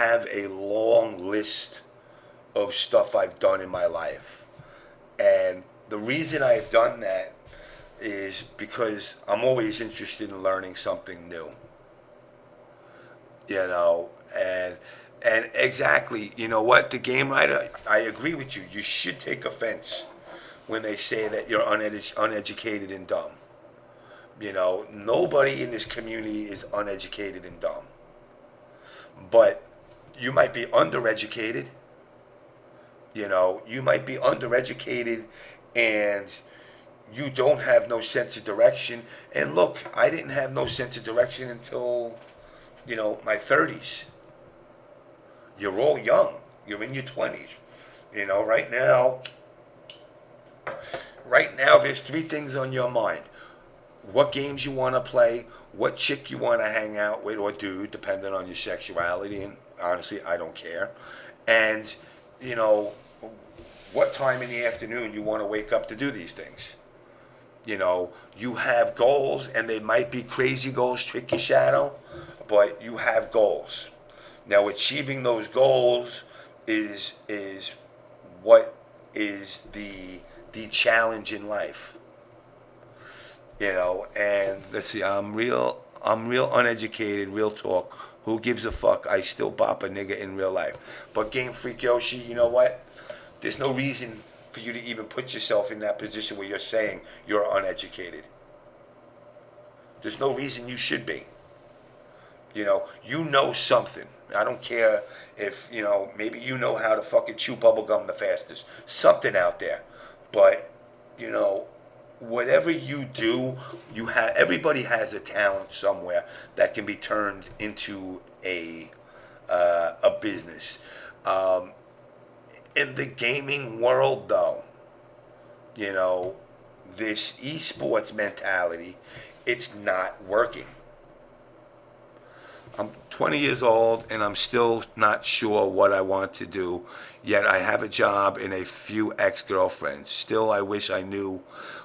have a long list of stuff I've done in my life. And the reason I've done that is because I'm always interested in learning something new. You know, and exactly, you know what, the game writer, I agree with you. You should take offense when they say that you're uneducated and dumb. You know, nobody in this community is uneducated and dumb. But you might be undereducated. You know, you might be undereducated and you don't have no sense of direction. And look, I didn't have no sense of direction until, you know, my 30s. You're all young. You're in your 20s. You know, right now, there's three things on your mind: what games you want to play, what chick you want to hang out with or do, depending on your sexuality. And honestly, I don't care. And, you know, what time in the afternoon you want to wake up to do these things. You know, you have goals, and they might be crazy goals, tricky shadow, but you have goals. Now, achieving those goals is what is the challenge in life. You know, and let's see, I'm real uneducated, real talk. Who gives a fuck? I still bop a nigga in real life. But Game Freak Yoshi, you know what? There's no reason for you to even put yourself in that position where you're saying you're uneducated. There's no reason you should be. You know something. I don't care if, maybe you know how to fucking chew bubblegum the fastest. Something out there. But, whatever you do, everybody has a talent somewhere that can be turned into a business. In the gaming world, though, this esports mentality, it's not working. I'm 20 years old and I'm still not sure what I want to do, yet I have a job and a few ex-girlfriends. Still, I wish I knew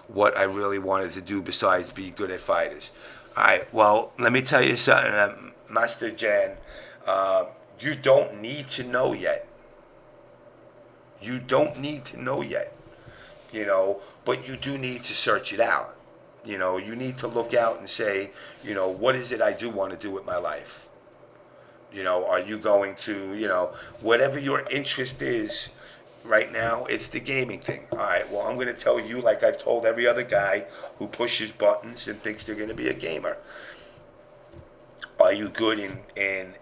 what I really wanted to do besides be good at fighters. All right, well, let me tell you something, Master Jan. You don't need to know yet. You don't need to know yet, but you do need to search it out. You need to look out and say, what is it I do want to do with my life? Are you going to, whatever your interest is right now, it's the gaming thing. All right, well, I'm going to tell you, like I've told every other guy who pushes buttons and thinks they're going to be a gamer. Are you good in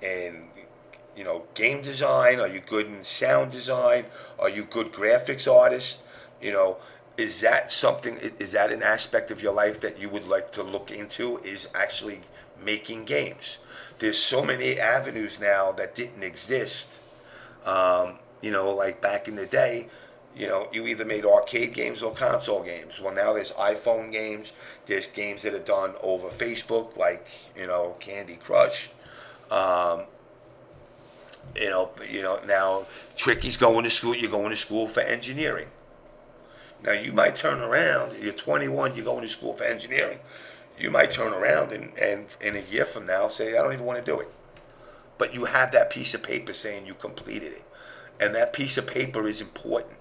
game design? Are you good in sound design? Are you good graphics artist? Is that something, is that an aspect of your life that you would like to look into, is actually making games? There's so many avenues now that didn't exist. Like back in the day, you either made arcade games or console games. Well, now there's iPhone games. There's games that are done over Facebook, like, Candy Crush. Now Tricky's going to school. You're going to school for engineering. Now, you might turn around, you're 21, you're going to school for engineering. You might turn around and in a year from now say, I don't even want to do it. But you have that piece of paper saying you completed it. And that piece of paper is important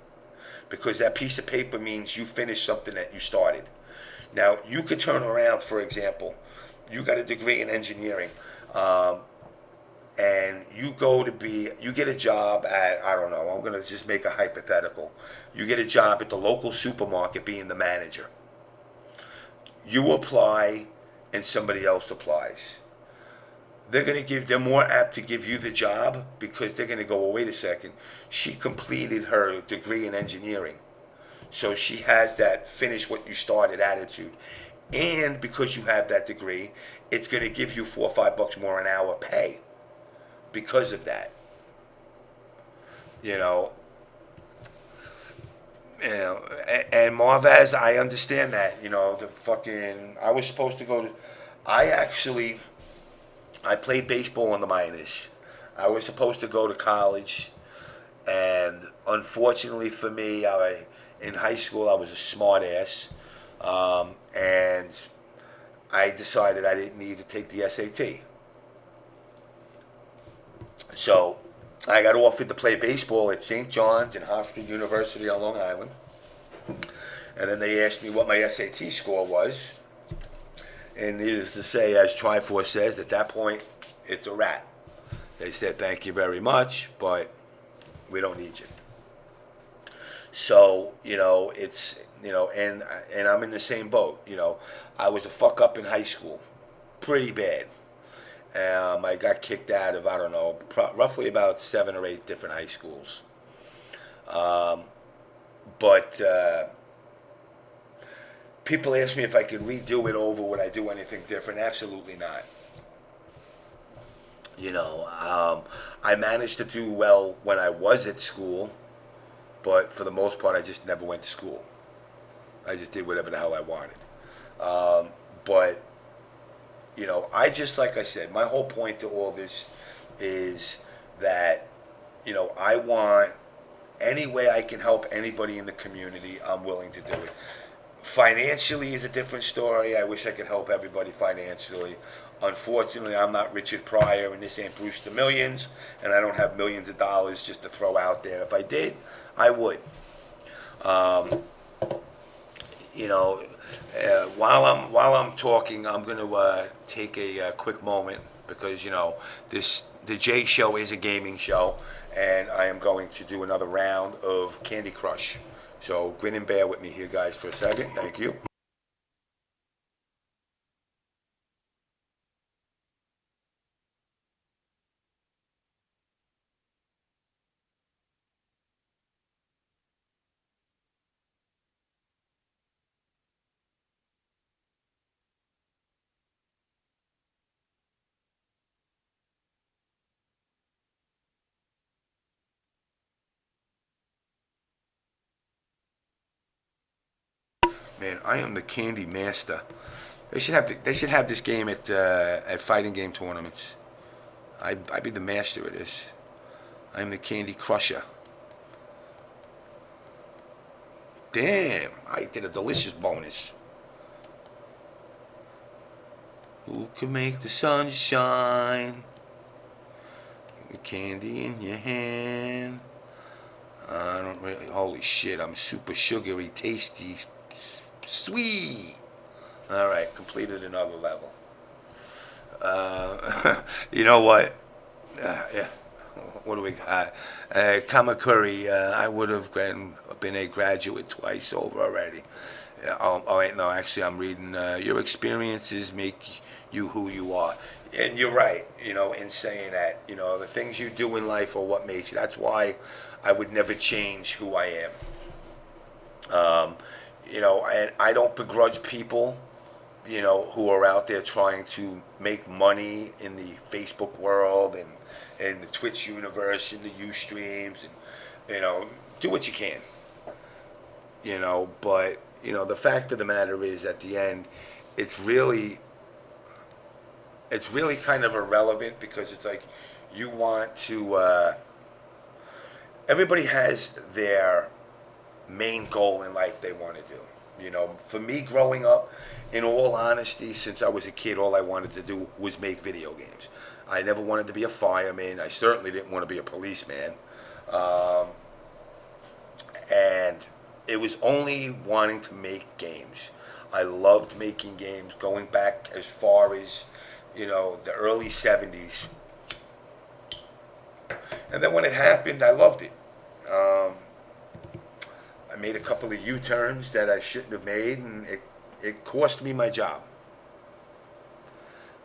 because that piece of paper means you finished something that you started. Now, you could turn around, for example, you got a degree in engineering, and you get a job at, I don't know, I'm going to just make a hypothetical. You get a job at the local supermarket being the manager. You apply and somebody else applies. They're more apt to give you the job because they're going to go, well, wait a second. She completed her degree in engineering. So she has that finish what you started attitude. And because you have that degree, it's going to give you $4 or $5 more an hour pay. Because of that, and Marvaz, I understand that. I was supposed to go to. I played baseball in the minors. I was supposed to go to college, and unfortunately for me, in high school I was a smart ass, and I decided I didn't need to take the SAT. So I got offered to play baseball at St. John's and Harvard University on Long Island. And then they asked me what my SAT score was. And needless to say, as Triforce says, at that point, it's a wrap. They said, thank you very much, but we don't need you. So, it's, and I'm in the same boat. I was a fuck up in high school. Pretty bad. I got kicked out of, I don't know, roughly about 7 or 8 different high schools. But people ask me if I could redo it over, would I do anything different? Absolutely not. I managed to do well when I was at school, but for the most part, I just never went to school. I just did whatever the hell I wanted. But, I just, like I said, my whole point to all this is that, I want any way I can help anybody in the community, I'm willing to do it. Financially is a different story. I wish I could help everybody financially. Unfortunately, I'm not Richard Pryor and this ain't Bruce the Millions, and I don't have millions of dollars just to throw out there. If I did, I would. While I'm talking, I'm going to take a quick moment because the J Show is a gaming show, and I am going to do another round of Candy Crush. So grin and bear with me here, guys, for a second. Thank you. Man, I am the candy master. They should have this game at fighting game tournaments. I'd be the master of this. I am the Candy Crusher. Damn, I did a delicious bonus. Who can make the sun shine? With candy in your hand. I don't really. Holy shit! I'm super sugary, tasty, sweet. All right, completed another level. You know what? Yeah. What do we got? Kamakuri, I would have been a graduate twice over already. Oh, wait, no, actually, I'm reading, your experiences make you who you are. And you're right, in saying that, the things you do in life are what makes you. That's why I would never change who I am. And I don't begrudge people, who are out there trying to make money in the Facebook world and the Twitch universe and the Ustreams and, do what you can. But, the fact of the matter is at the end, it's really kind of irrelevant because it's like you want to, everybody has their main goal in life they want to do. For me growing up, in all honesty, since I was a kid, all I wanted to do was make video games. I never wanted to be a fireman. I certainly didn't want to be a policeman. And it was only wanting to make games. I loved making games, going back as far as, the early 70s. And then when it happened, I loved it. I made a couple of U-turns that I shouldn't have made, and it cost me my job.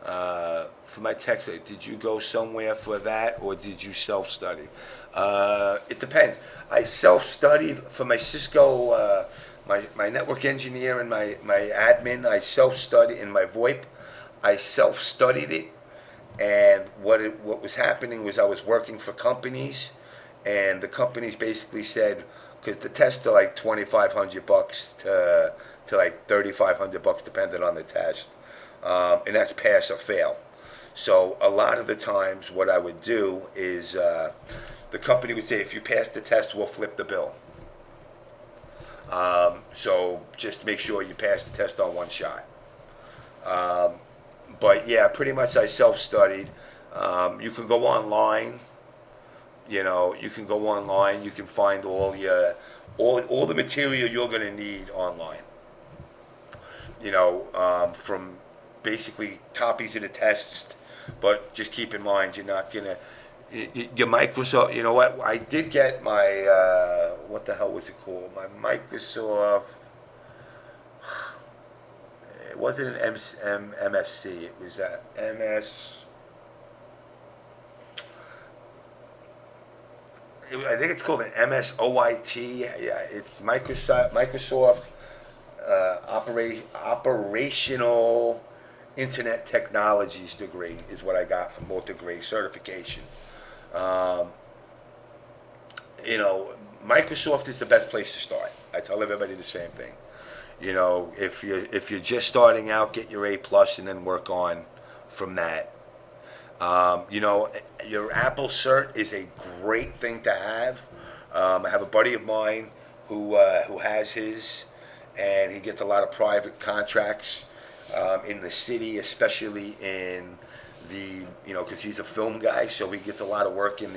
For my text, did you go somewhere for that, or did you self-study? It depends. I self-studied for my Cisco, my network engineer and my admin. I self-studied in my VoIP. I self-studied it, and what was happening was I was working for companies, and the companies basically said, because the tests are like $2,500 to like $3,500 depending on the test, and that's pass or fail. So a lot of the times, what I would do is the company would say, if you pass the test, we'll flip the bill. So just make sure you pass the test on one shot. But yeah, pretty much I self-studied. You can go online. You know, you can go online. You can find all the material you're going to need online. You know, from basically copies of the tests, but just keep in mind you're not gonna your Microsoft. You know what? I did get my what the hell was it called? My Microsoft. It wasn't an MSC. It was a MS. I think it's called an MSOIT. Yeah, it's Microsoft operational internet technologies degree is what I got from both degree certification. Um, you know, Microsoft is the best place to start. I tell everybody the same thing. You know, if you're just starting out, get your A plus and then work on from that. You know, your Apple cert is a great thing to have. I have a buddy of mine who has his, and he gets a lot of private contracts in the city, especially in the because he's a film guy, so he gets a lot of work in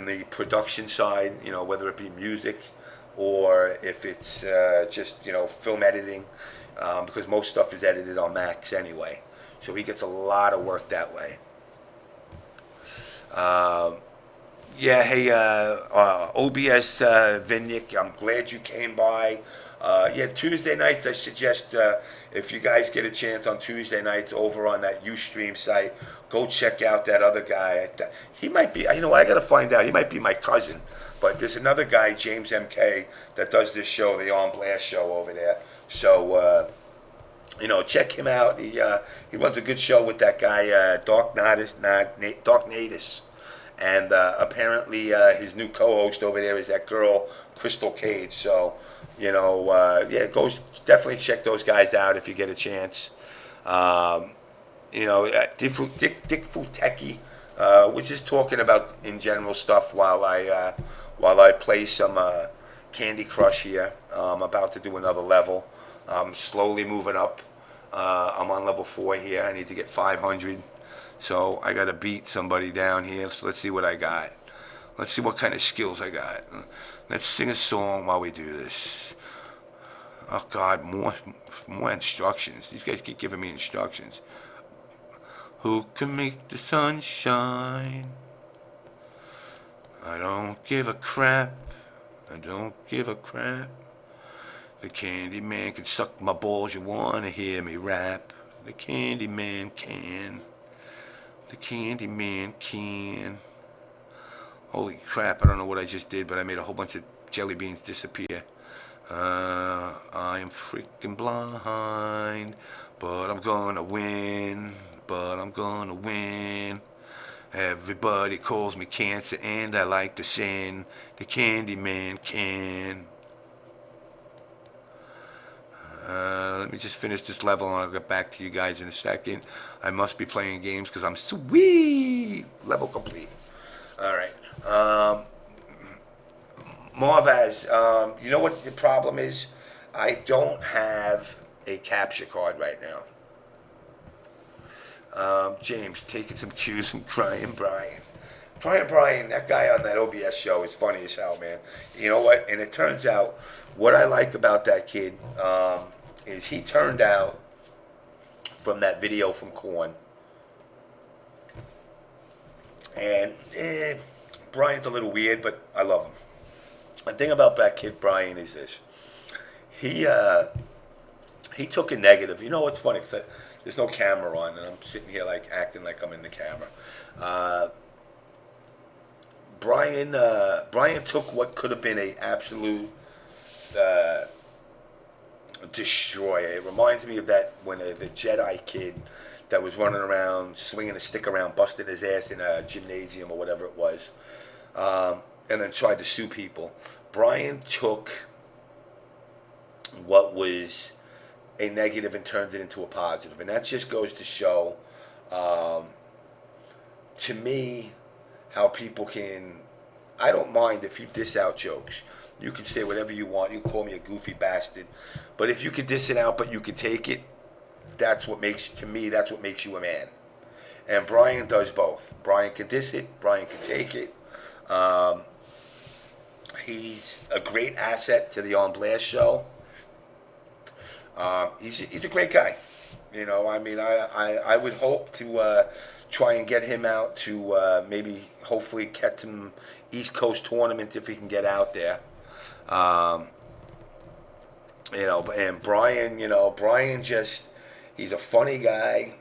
the production side. You know, whether it be music or if it's just film editing, because most stuff is edited on Macs anyway. So he gets a lot of work that way. Um, yeah, hey, OBS Vinnick, I'm glad you came by. Yeah, Tuesday nights, I suggest if you guys get a chance on Tuesday nights over on that Ustream site, go check out that other guy. He might be, I got to find out. He might be my cousin. But there's another guy, JamessMK, that does this show, the On Blast show over there. So, check him out. He runs a good show with that guy, DarKNaTaS. And apparently his new co-host over there is that girl, Crystal Cage. So, yeah, definitely check those guys out if you get a chance. Dick Wtih, we're just talking about in general stuff while I play some Candy Crush here. I'm about to do another level. I'm slowly moving up. I'm on level 4 here. I need to get 500. So I got to beat somebody down here. So let's see what I got. Let's see what kind of skills I got. Let's sing a song while we do this. Oh God, more instructions. These guys keep giving me instructions. Who can make the sun shine? I don't give a crap. I don't give a crap. The Candy Man can suck my balls. You wanna hear me rap? The Candy Man can. The Candy Man can. Holy crap, I don't know what I just did, but I made a whole bunch of jelly beans disappear. I am freaking blind, but I'm gonna win. But I'm gonna win. Everybody calls me cancer and I like to sin. The Candy Man can. Let me just finish this level and I'll get back to you guys in a second. I must be playing games because I'm sweet. Level complete. All right. Marvaz, you know what the problem is? I don't have a capture card right now. James, taking some cues from Crying Brian. Crying Brian, that guy on that OBS show is funny as hell, man. You know what? And it turns out, what I like about that kid is he turned out from that video from Korn. And Brian's a little weird, but I love him. The thing about that kid Brian is this: he took a negative. You know what's funny? Cause there's no camera on, and I'm sitting here like acting like I'm in the camera. Brian took what could have been a absolute destroyer. It reminds me of that when the Jedi kid that was running around swinging a stick around, busting his ass in a gymnasium or whatever it was, and then tried to sue people. Brian took what was a negative and turned it into a positive, and that just goes to show, to me, how people can. I don't mind if you diss out jokes. You can say whatever you want. You can call me a goofy bastard, but if you can diss it out, but you can take it, that's what makes you a man. And Brian does both. Brian can diss it. Brian can take it. Um, he's a great asset to the On Blast show. He's a great guy. You know, I mean, I would hope to try and get him out to maybe hopefully catch him East Coast tournament if he can get out there. Um, you know, and Brian, you know, Brian just, he's a funny guy.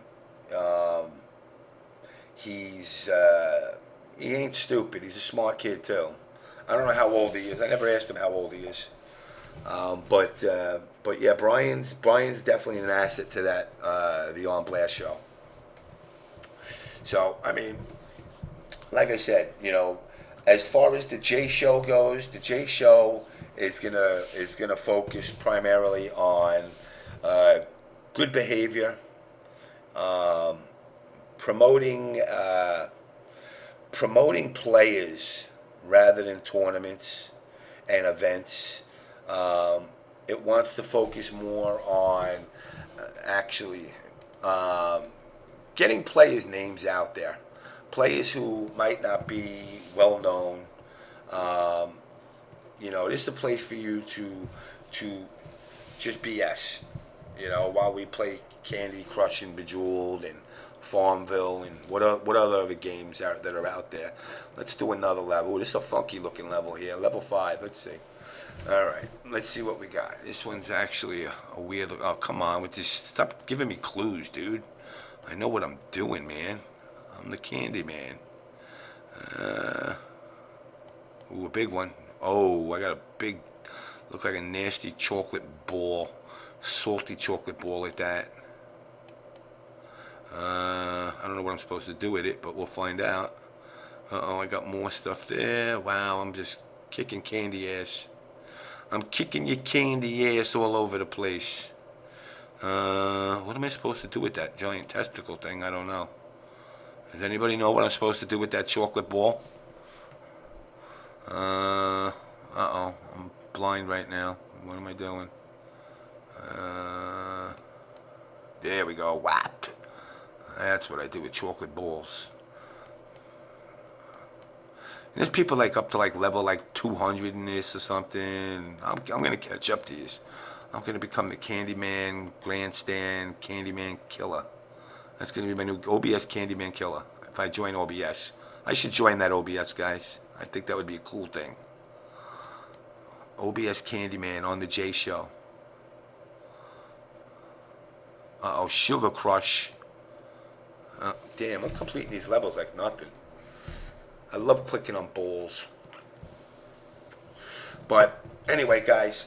Um, he ain't stupid. He's a smart kid too. I don't know how old he is. I never asked him how old he is. But yeah, Brian's definitely an asset to that the On Blast show. So I mean, like I said, you know, as far as the J show goes, the J show is gonna focus primarily on uh, good behavior, um, promoting promoting players rather than tournaments and events. Um, it wants to focus more on actually um, getting players' names out there. Players who might not be well known. Um, you know, this is a place for you to just BS. You know, while we play Candy Crush and Bejeweled and Farmville and what other games that are out there. Let's do another level. This is a funky looking level here. Level 5. Let's see. All right, let's see what we got. This one's actually a weird. Oh, come on with this. Stop giving me clues, dude. I know what I'm doing, man. I'm the Candy Man. Ooh, a big one. Oh, I got a big, look like a nasty chocolate ball, salty chocolate ball like that. I don't know what I'm supposed to do with it, but we'll find out. Uh-oh, I got more stuff there. Wow, I'm just kicking candy ass. I'm kicking your candy ass all over the place. What am I supposed to do with that giant testicle thing? I don't know. Does anybody know what I'm supposed to do with that chocolate ball? Uh-oh, I'm blind right now. What am I doing? There we go. What? That's what I do with chocolate balls. And there's people like up to like level like 200 in this or something. I'm gonna catch up to this. I'm gonna become the Candyman Grandstand Candyman Killer. That's gonna be my new OBS Candyman Killer. If I join OBS, I should join that OBS, guys. I think that would be a cool thing. OBS Candyman on the J Show. Uh-oh, Sugar Crush. Damn, I'm completing these levels like nothing. I love clicking on balls. But anyway, guys,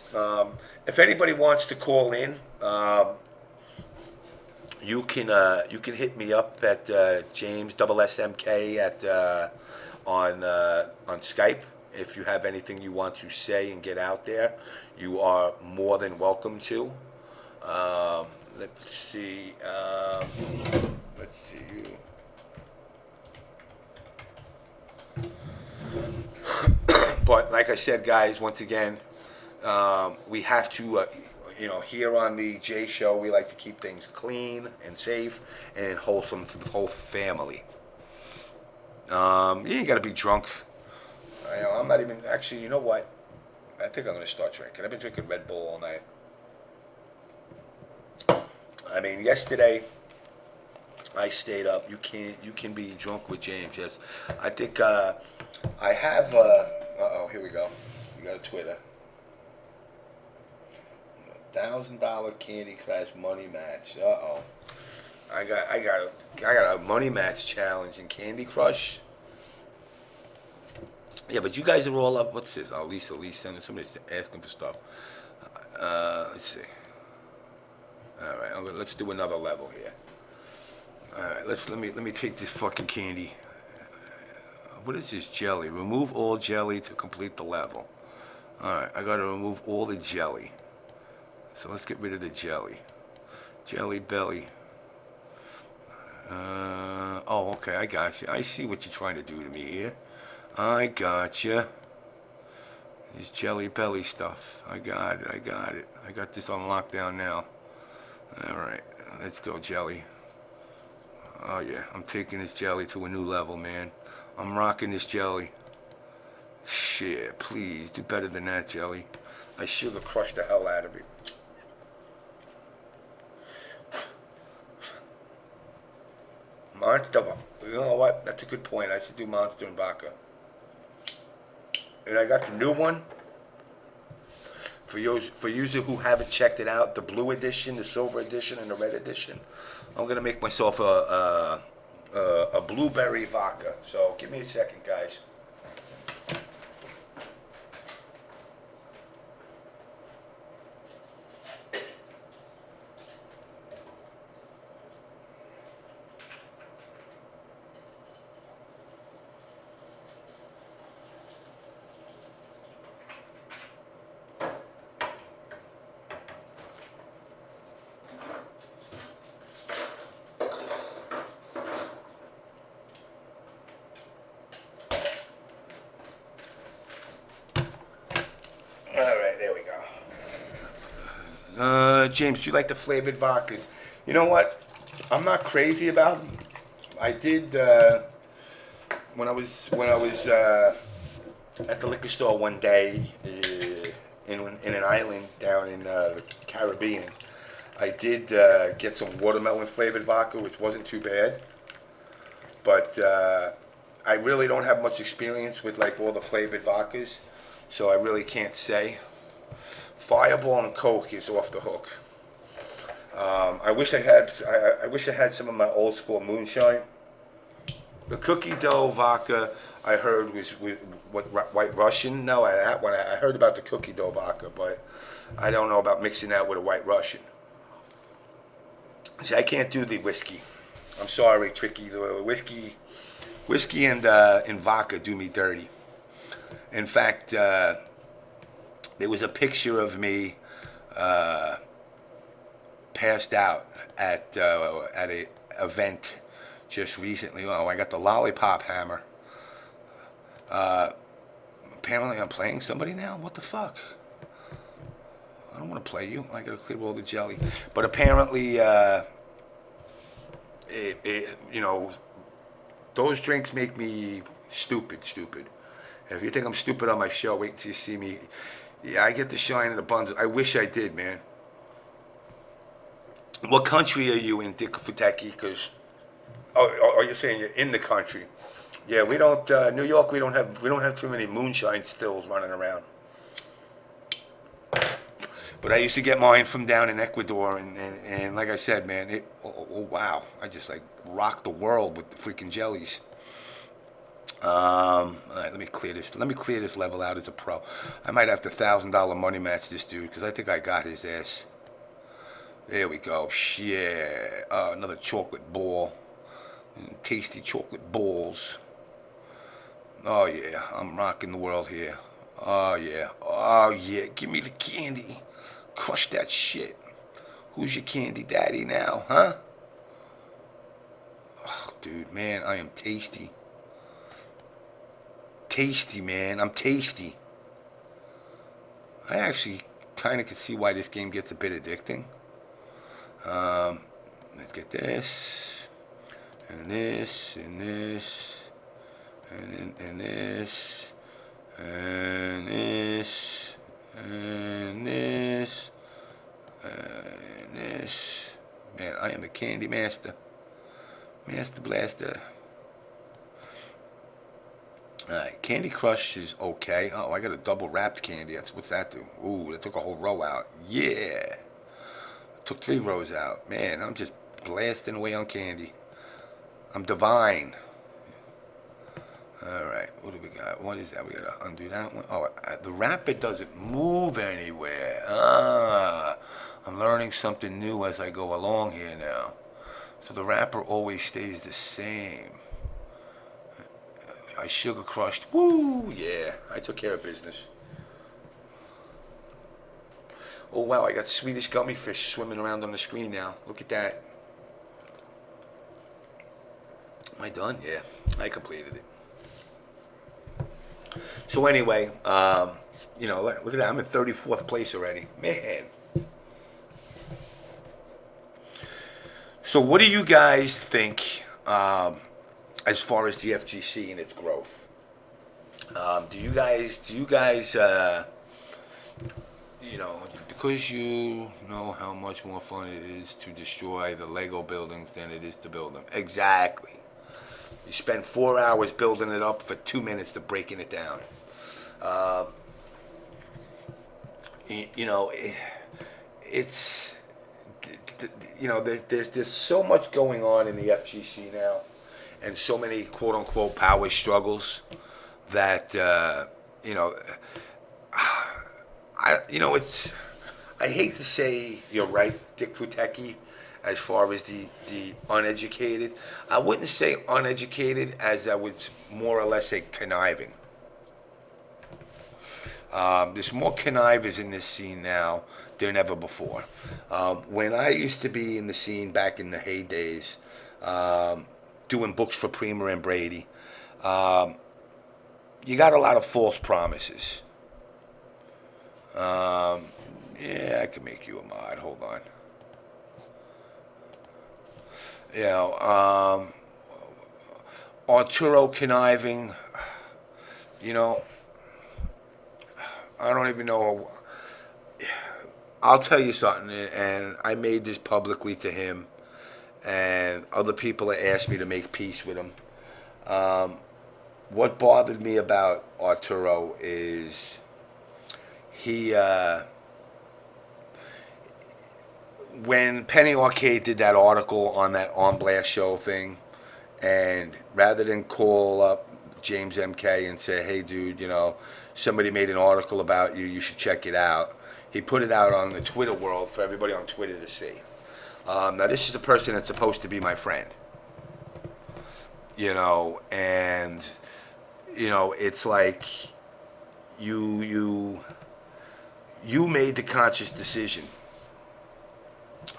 if anybody wants to call in, you can hit me up at JamessMK at on Skype. If you have anything you want to say and get out there, you are more than welcome to. Let's see. Let's see. But like I said, guys, once again, we have to, you know, here on the J Show, we like to keep things clean and safe and wholesome for the whole family. You ain't got to be drunk. I'm not even, actually, you know what? I think I'm going to start drinking. I've been drinking Red Bull all night. I mean, yesterday I stayed up. You can be drunk with James. Yes, I think I have. Uh-oh, here we go. We got a Twitter. $1,000 Candy Crush money match. Uh-oh. I got a money match challenge in Candy Crush. Yeah, but you guys are all up. What's this? Oh, Lisa sending somebody's asking for stuff. Let's see. All right, let's do another level here. All right, let me take this fucking candy. What is this jelly? Remove all jelly to complete the level. All right, I got to remove all the jelly. So let's get rid of the jelly. Jelly belly. Oh, okay, I got you. I see what you're trying to do to me here. I got you. This jelly belly stuff. I got it. I got this on lockdown now. All right, let's go, jelly. Oh yeah, I'm taking this jelly to a new level, man. I'm rocking this jelly. Shit, please do better than that, Jelly. I sugar crushed the hell out of it. Monster. You know what? That's a good point. I should do Monster and vodka. And I got the new one. For you who haven't checked it out, the blue edition, the silver edition, and the red edition, I'm gonna make myself a blueberry vodka. So give me a second, guys. Alright, there we go. James, do you like the flavored vodkas? You know what? I'm not crazy about them. I did when I was at the liquor store one day in an island down in the Caribbean. I did get some watermelon flavored vodka, which wasn't too bad. But I really don't have much experience with like all the flavored vodkas, so I really can't say. Fireball and Coke is off the hook. I wish I had some of my old school moonshine. The cookie dough vodka I heard was with what, White Russian. No, I heard about the cookie dough vodka, but I don't know about mixing that with a White Russian. See, I can't do the whiskey. I'm sorry, Tricky. The whiskey and vodka do me dirty. In fact, there was a picture of me passed out at a event just recently. Oh, I got the lollipop hammer. Apparently, I'm playing somebody now. What the fuck? I don't want to play you. I gotta clear all the jelly. But apparently, you know, those drinks make me stupid. If you think I'm stupid on my show, wait until you see me. Yeah, I get to shine in abundance. I wish I did, man. What country are you in, Dick Futeki? Because, oh, you're saying you're in the country? Yeah, we don't. New York, we don't have too many moonshine stills running around. But I used to get mine from down in Ecuador, and like I said, man, oh wow, I just like rocked the world with the freaking jellies. All right, let me clear this. Let me clear this level out as a pro. I might have to $1,000 money match this dude because I think I got his ass. There we go. Yeah, another chocolate ball. Tasty chocolate balls. Oh yeah, I'm rocking the world here. Oh yeah, give me the candy. Crush that shit. Who's your candy daddy now, huh? Oh, dude, man, I am tasty. Tasty, man, I'm tasty. I actually kind of can see why this game gets a bit addicting. Let's get this, and this, and this, and this, and this, and this, and this. Man, I am the candy master. Master Blaster. Alright, Candy Crush is okay. Oh, I got a double wrapped candy. What's that do? Ooh, that took a whole row out. Yeah. Took 3 rows out. Man, I'm just blasting away on candy. I'm divine. Alright, what do we got? What is that? We gotta undo that one. Oh, the wrapper doesn't move anywhere. I'm learning something new as I go along here now. So the wrapper always stays the same. I sugar crushed. Woo! Yeah, I took care of business. Oh wow, I got Swedish gummy fish swimming around on the screen now. Look at that. Am I done? Yeah, I completed it. So anyway, you know, look at that. I'm in 34th place already. Man. So what do you guys think as far as the FGC and its growth? Do you guys, because you know how much more fun it is to destroy the Lego buildings than it is to build them. Exactly. You spend 4 hours building it up for 2 minutes to breaking it down. Uh, you, you know, it, it's there's so much going on in the FGC now, and so many quote unquote power struggles that you know it's. I hate to say you're right, Dick Futecki, as far as the uneducated. I wouldn't say uneducated, as I would more or less say conniving. There's more connivers in this scene now than ever before. When I used to be in the scene back in the heydays, doing books for Prima and Brady, um, you got a lot of false promises. Um, yeah, I can make you a mod. Hold on. You know, Arturo conniving. You know, I don't even know. I'll tell you something, and I made this publicly to him, and other people have asked me to make peace with him. Um, what bothered me about Arturo is he, when Penny Arcade did that article on that On Blast show thing, and rather than call up James MK and say, hey, dude, somebody made an article about you, you should check it out, he put it out on the Twitter world for everybody on Twitter to see. Now, this is the person that's supposed to be my friend, and, it's like you made the conscious decision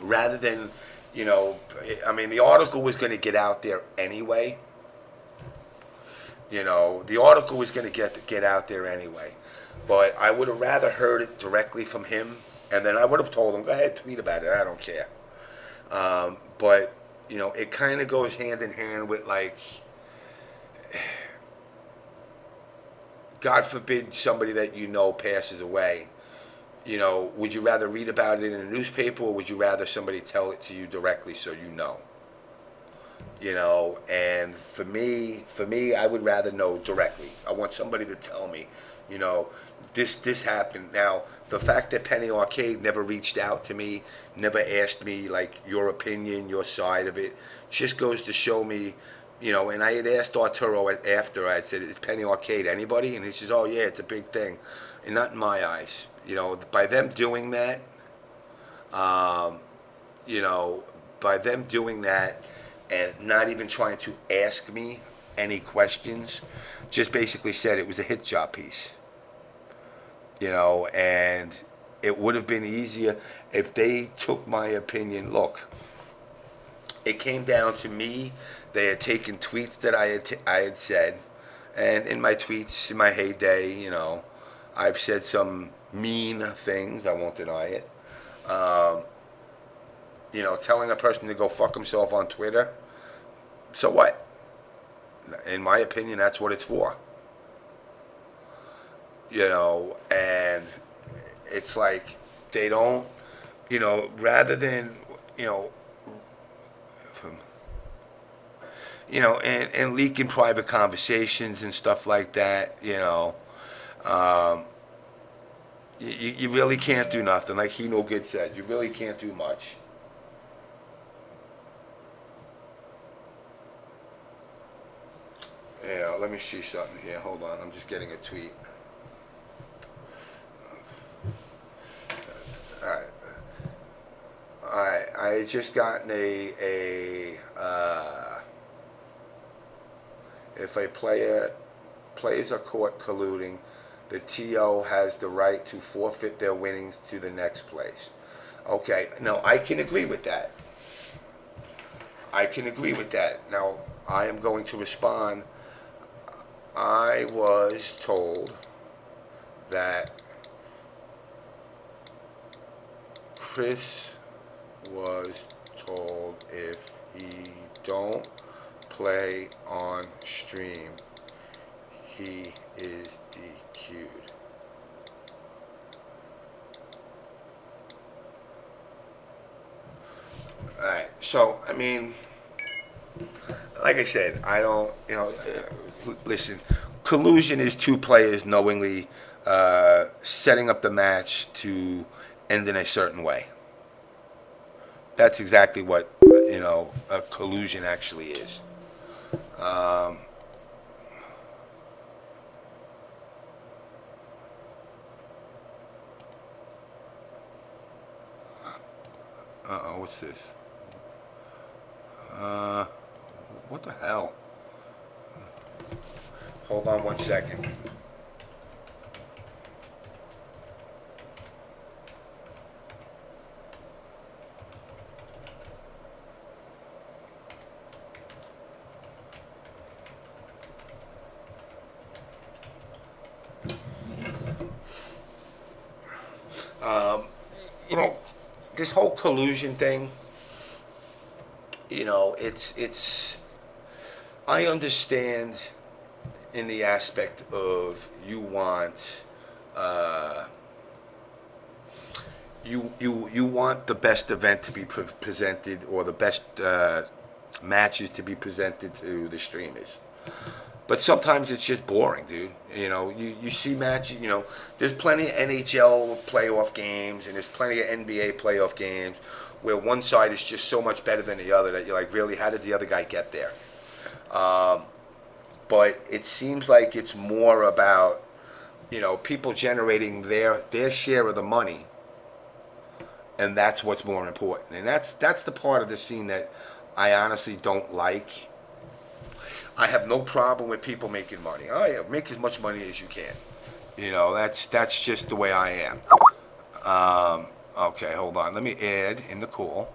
rather than, I mean, the article was going to get out there anyway. The article was going to get out there anyway. But I would have rather heard it directly from him, and then I would have told him, go ahead, tweet about it. I don't care. But, it kind of goes hand in hand with, like, God forbid somebody that passes away. Would you rather read about it in a newspaper, or would you rather somebody tell it to you directly so you know? And for me, I would rather know directly. I want somebody to tell me, this happened. Now, the fact that Penny Arcade never reached out to me, never asked me, like, your opinion, your side of it, just goes to show me, and I had asked Arturo after, I said, is Penny Arcade anybody? And he says, oh, yeah, it's a big thing. And not in my eyes. By them doing that, um, you know, by them doing that and not even trying to ask me any questions, just basically said it was a hit job piece. And it would have been easier if they took my opinion. Look, it came down to me. They had taken tweets that I had said, and in my tweets, in my heyday, I've said some mean things. I won't deny it. Um, telling a person to go fuck himself on Twitter. So what? In my opinion, that's what it's for. And it's like they don't, rather than, you know, and leaking private conversations and stuff like that, um, you really can't do nothing. Like He No Good said, you really can't do much. Let me see something here. Hold on, I'm just getting a tweet. All right. I just gotten if a players are caught colluding, the TO has the right to forfeit their winnings to the next place. Okay, now I can agree with that. I can agree with that. Now I am going to respond. I was told that Chris was told if he don't play on stream, he is DQ'd. All right. So I mean, like I said, I don't. Listen. Collusion is two players knowingly setting up the match to end in a certain way. That's exactly what a collusion actually is. Um, what's this? Uh, what the hell? Hold on 1 second. Um, you know, this whole collusion thing. It's. I understand in the aspect of you want. You want the best event to be presented, or the best matches to be presented to the streamers. But sometimes it's just boring, dude. You see matches. There's plenty of NHL playoff games, and there's plenty of NBA playoff games where one side is just so much better than the other that you're like, really, how did the other guy get there? But it seems like it's more about people generating their share of the money, and that's what's more important. And that's the part of the scene that I honestly don't like. I have no problem with people making money. Oh yeah, make as much money as you can. That's just the way I am. Okay, hold on. Let me add in the call.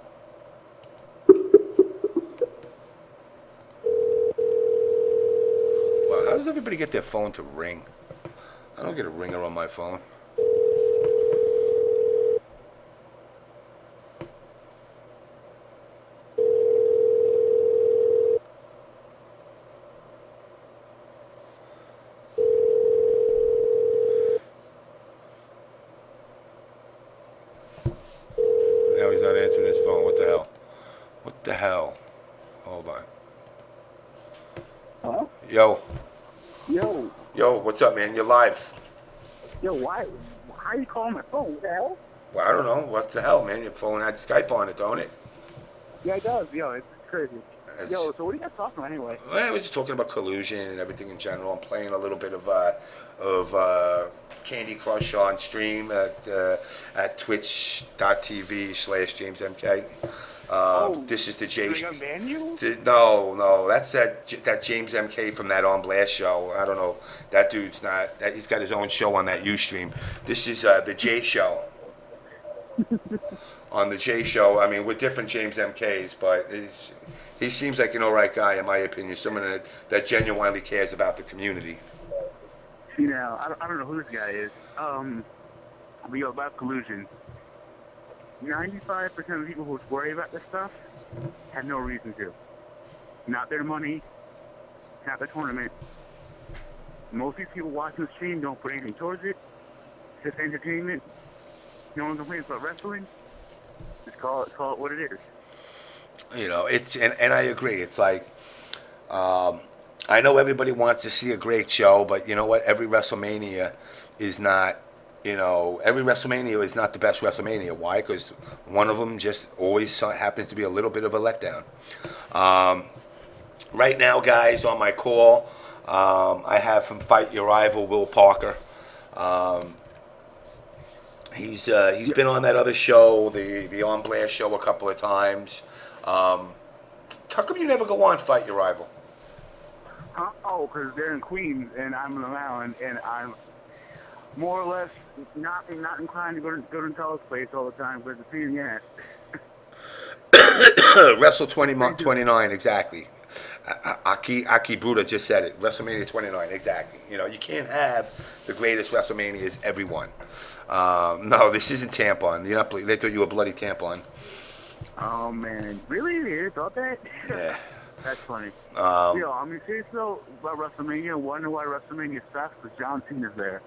Wow, how does everybody get their phone to ring? I don't get a ringer on my phone. Now he's not answering his phone. What the hell? What the hell? Hold on. Hello? Yo. Yo. Yo, what's up, man? You're live. Yo, why? How are you calling my phone? What the hell? Well, I don't know. What the hell, man? Your phone had Skype on it, don't it? Yeah, it does. Yo, it's crazy. It's, Yo, so what are you guys talking about anyway? Well, we're just talking about collusion and everything in general. I'm playing a little bit of Candy Crush on stream at twitch.tv/JamessMK. This is the J. No, that's that James MK from that On Blast show. I don't know. That dude's not. He's got his own show on that UStream. This is the J show. On the J show, I mean, we're different James MKs, but he seems like an alright guy, in my opinion. Someone that genuinely cares about the community. See, now, I don't know who this guy is. But yo, about collusion. 95% of the people who worry about this stuff have no reason to. Not their money, not the tournament. Most of these people watching the stream don't put anything towards it. It's just entertainment. No one complains about wrestling. Just call it what it is. It's and I agree. It's like I know everybody wants to see a great show, but you know what? Every WrestleMania is not. Every WrestleMania is not the best WrestleMania. Why? Because one of them just always happens to be a little bit of a letdown. Right now, guys, on my call, I have from Fight Your Rival, Will Parker. He's been on that other show, the On Blast show, a couple of times. How come you never go on Fight Your Rival? Oh, because they're in Queens and I'm in Long Island, and I'm more or less not inclined to go to Tyler's place all the time because it's a pain in the ass. Wrestle 29, exactly. Aki Bruda just said it. WrestleMania 29, exactly. You can't have the greatest WrestleManias every one. No, this isn't tampon. They thought you were bloody tampon. Oh man, really? You thought that? Yeah. That's funny. Um, Yo, I mean, seriously though, about WrestleMania, wonder why WrestleMania sucks? Because John Cena's there.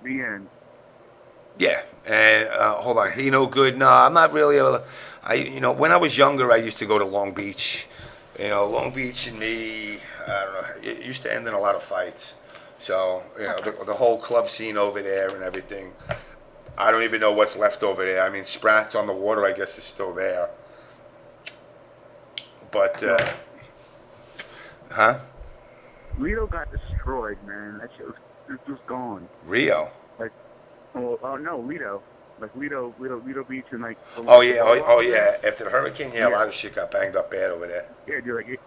The end. Yeah, and hold on, he no good. No, I'm not really. When I was younger, I used to go to Long Beach. Long Beach and me, I don't know. It used to end in a lot of fights. So the whole club scene over there and everything. I don't even know what's left over there. I mean, Sprat's on the Water, I guess, is still there. But huh? Lido got destroyed, man. That shit was just gone. Rio. Like, oh no, Lido. Like Lido Beach and like. Oh yeah, oh yeah. After the hurricane, yeah, a lot of shit got banged up bad over there. Yeah, dude, like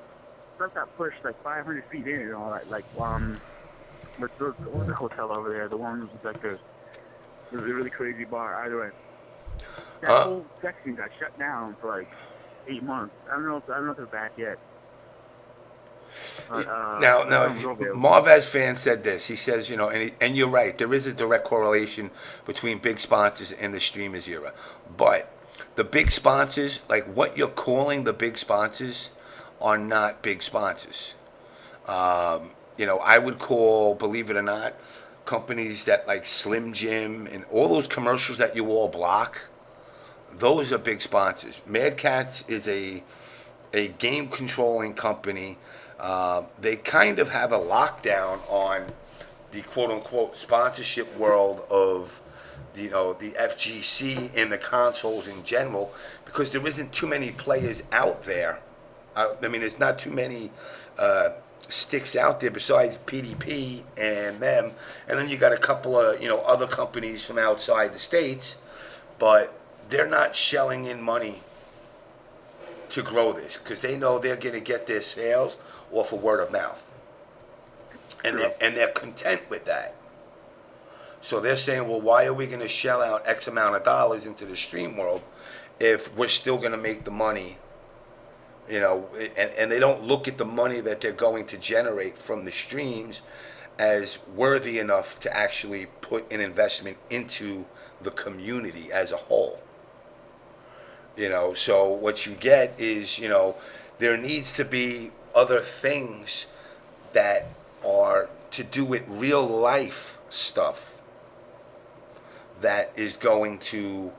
stuff got pushed like 500 feet in and all that. Like what was the hotel over there? The one was like a really crazy bar. Either way, that whole section got shut down for like 8 months. I don't know if they're back yet. Now, Marvez fan said this. He says, and you're right. There is a direct correlation between big sponsors and the streamers era. But the big sponsors, like what you're calling the big sponsors, are not big sponsors. I would call, believe it or not, companies that like Slim Jim and all those commercials that you all block. Those are big sponsors. Mad Cats is a game controlling company. They kind of have a lockdown on the quote unquote sponsorship world of the FGC and the consoles in general, because there isn't too many players out there. I mean, there's not too many sticks out there besides PDP and them, and then you got a couple of other companies from outside the states, but they're not shelling in money to grow this because they know they're going to get their sales off of word of mouth, and they're content with that. So they're saying, well, why are we going to shell out X amount of dollars into the stream world if we're still going to make the money? And they don't look at the money that they're going to generate from the streams as worthy enough to actually put an investment into the community as a whole. So what you get is, there needs to be other things that are to do with real life stuff that is going to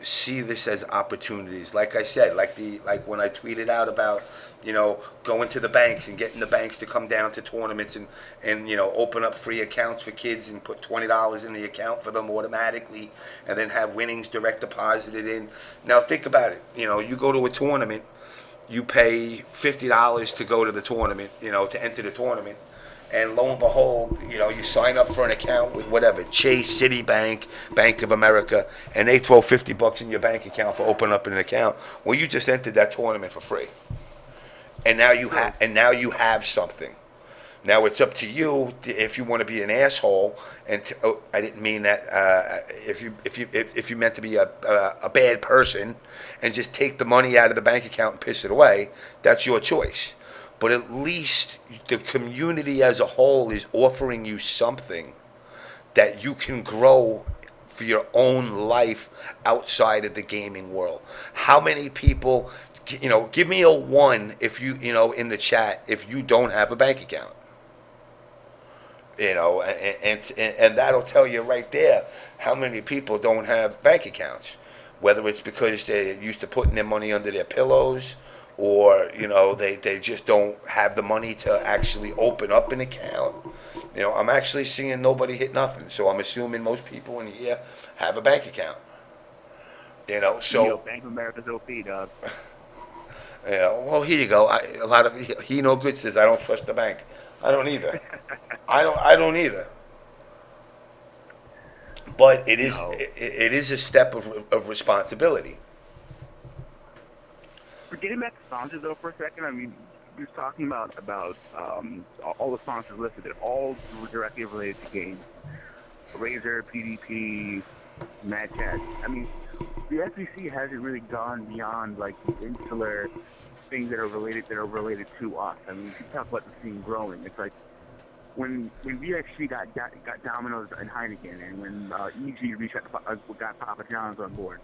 see this as opportunities. Like I said, like when I tweeted out about going to the banks and getting the banks to come down to tournaments and open up free accounts for kids and put $20 in the account for them automatically, and then have winnings direct deposited in. Now think about it. You go to a tournament, you pay $50 to go to the tournament, to enter the tournament. And lo and behold, you sign up for an account with whatever, Chase, Citibank, Bank of America, and they throw $50 in your bank account for opening up an account. Well, you just entered that tournament for free, and now you have something. Now it's up to you if you want to be an asshole. And I didn't mean that. If you meant to be a bad person and just take the money out of the bank account and piss it away, that's your choice. But at least the community as a whole is offering you something that you can grow for your own life outside of the gaming world. How many people, give me a 1 if you, in the chat, if you don't have a bank account. And that'll tell you right there how many people don't have bank accounts. Whether it's because they're used to putting their money under their pillows, or they just don't have the money to actually open up an account. I'm actually seeing nobody hit nothing, so I'm assuming most people in here have a bank account. So Bank of America's OP, dog. Well, here you go. He no good says I don't trust the bank. I don't either. I don't either. But it is a step of responsibility. But getting back to sponsors though for a second, I mean, he was talking about all the sponsors listed. They're all directly related to games. Razer, PDP, Mad Cats. I mean, the FCC hasn't really gone beyond like the insular things that are related to us. I mean, you talk about the scene growing. It's like when VXG got Domino's and Heineken, and when EG got Papa John's on board.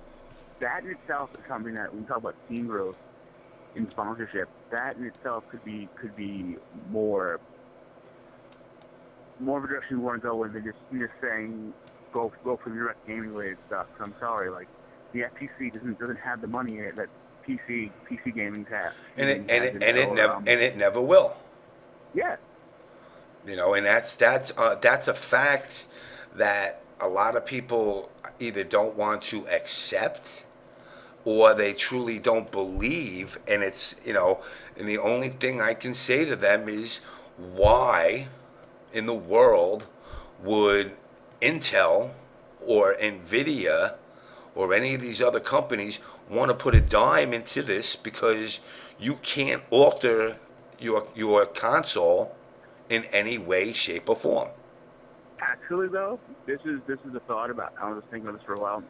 That in itself is something that when we talk about scene growth, in sponsorship. That in itself could be more of a direction we want to go in than just saying go for direct gaming related stuff. So I'm sorry, like the FTC doesn't have the money that PC gaming has. And it never will. Yeah. You know, and that's a fact that a lot of people either don't want to accept or they truly don't believe. And it's, you know, and the only thing I can say to them is, why in the world would Intel or Nvidia or any of these other companies want to put a dime into this? Because you can't alter your console in any way, shape, or form. Actually, though, this is a thought about. I was thinking of this for a while.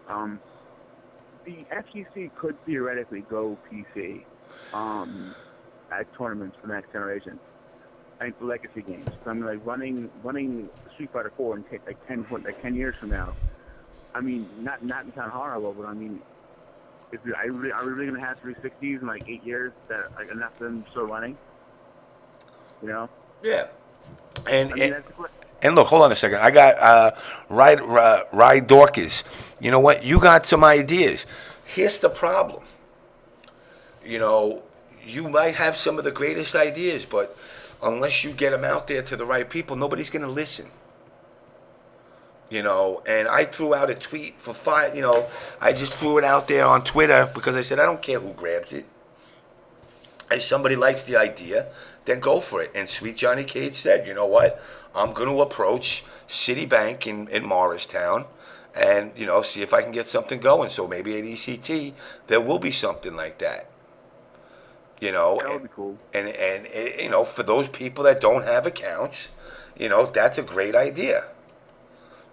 The FTC could theoretically go PC at tournaments for the next generation. I think for legacy games. So I mean, like running Street Fighter 4 and take like 10 years from now. I mean, not in kind of horrible, but I mean, are we really gonna have 360s in like 8 years that like enough of them still running? You know? Yeah. And I mean, and look, hold on a second. I got Ride Dorcas. You know what? You got some ideas. Here's the problem. You know, you might have some of the greatest ideas, but unless you get them out there to the right people, nobody's going to listen. You know, and I threw out a tweet for five. You know, I just threw it out there on Twitter because I said I don't care who grabs it. If somebody likes the idea, then go for it. And Sweet Johnny Cade said, you know what? I'm going to approach Citibank in Morristown and, you know, see if I can get something going. So maybe at ECT, there will be something like that. You know, that would be cool. And you know, for those people that don't have accounts, you know, that's a great idea.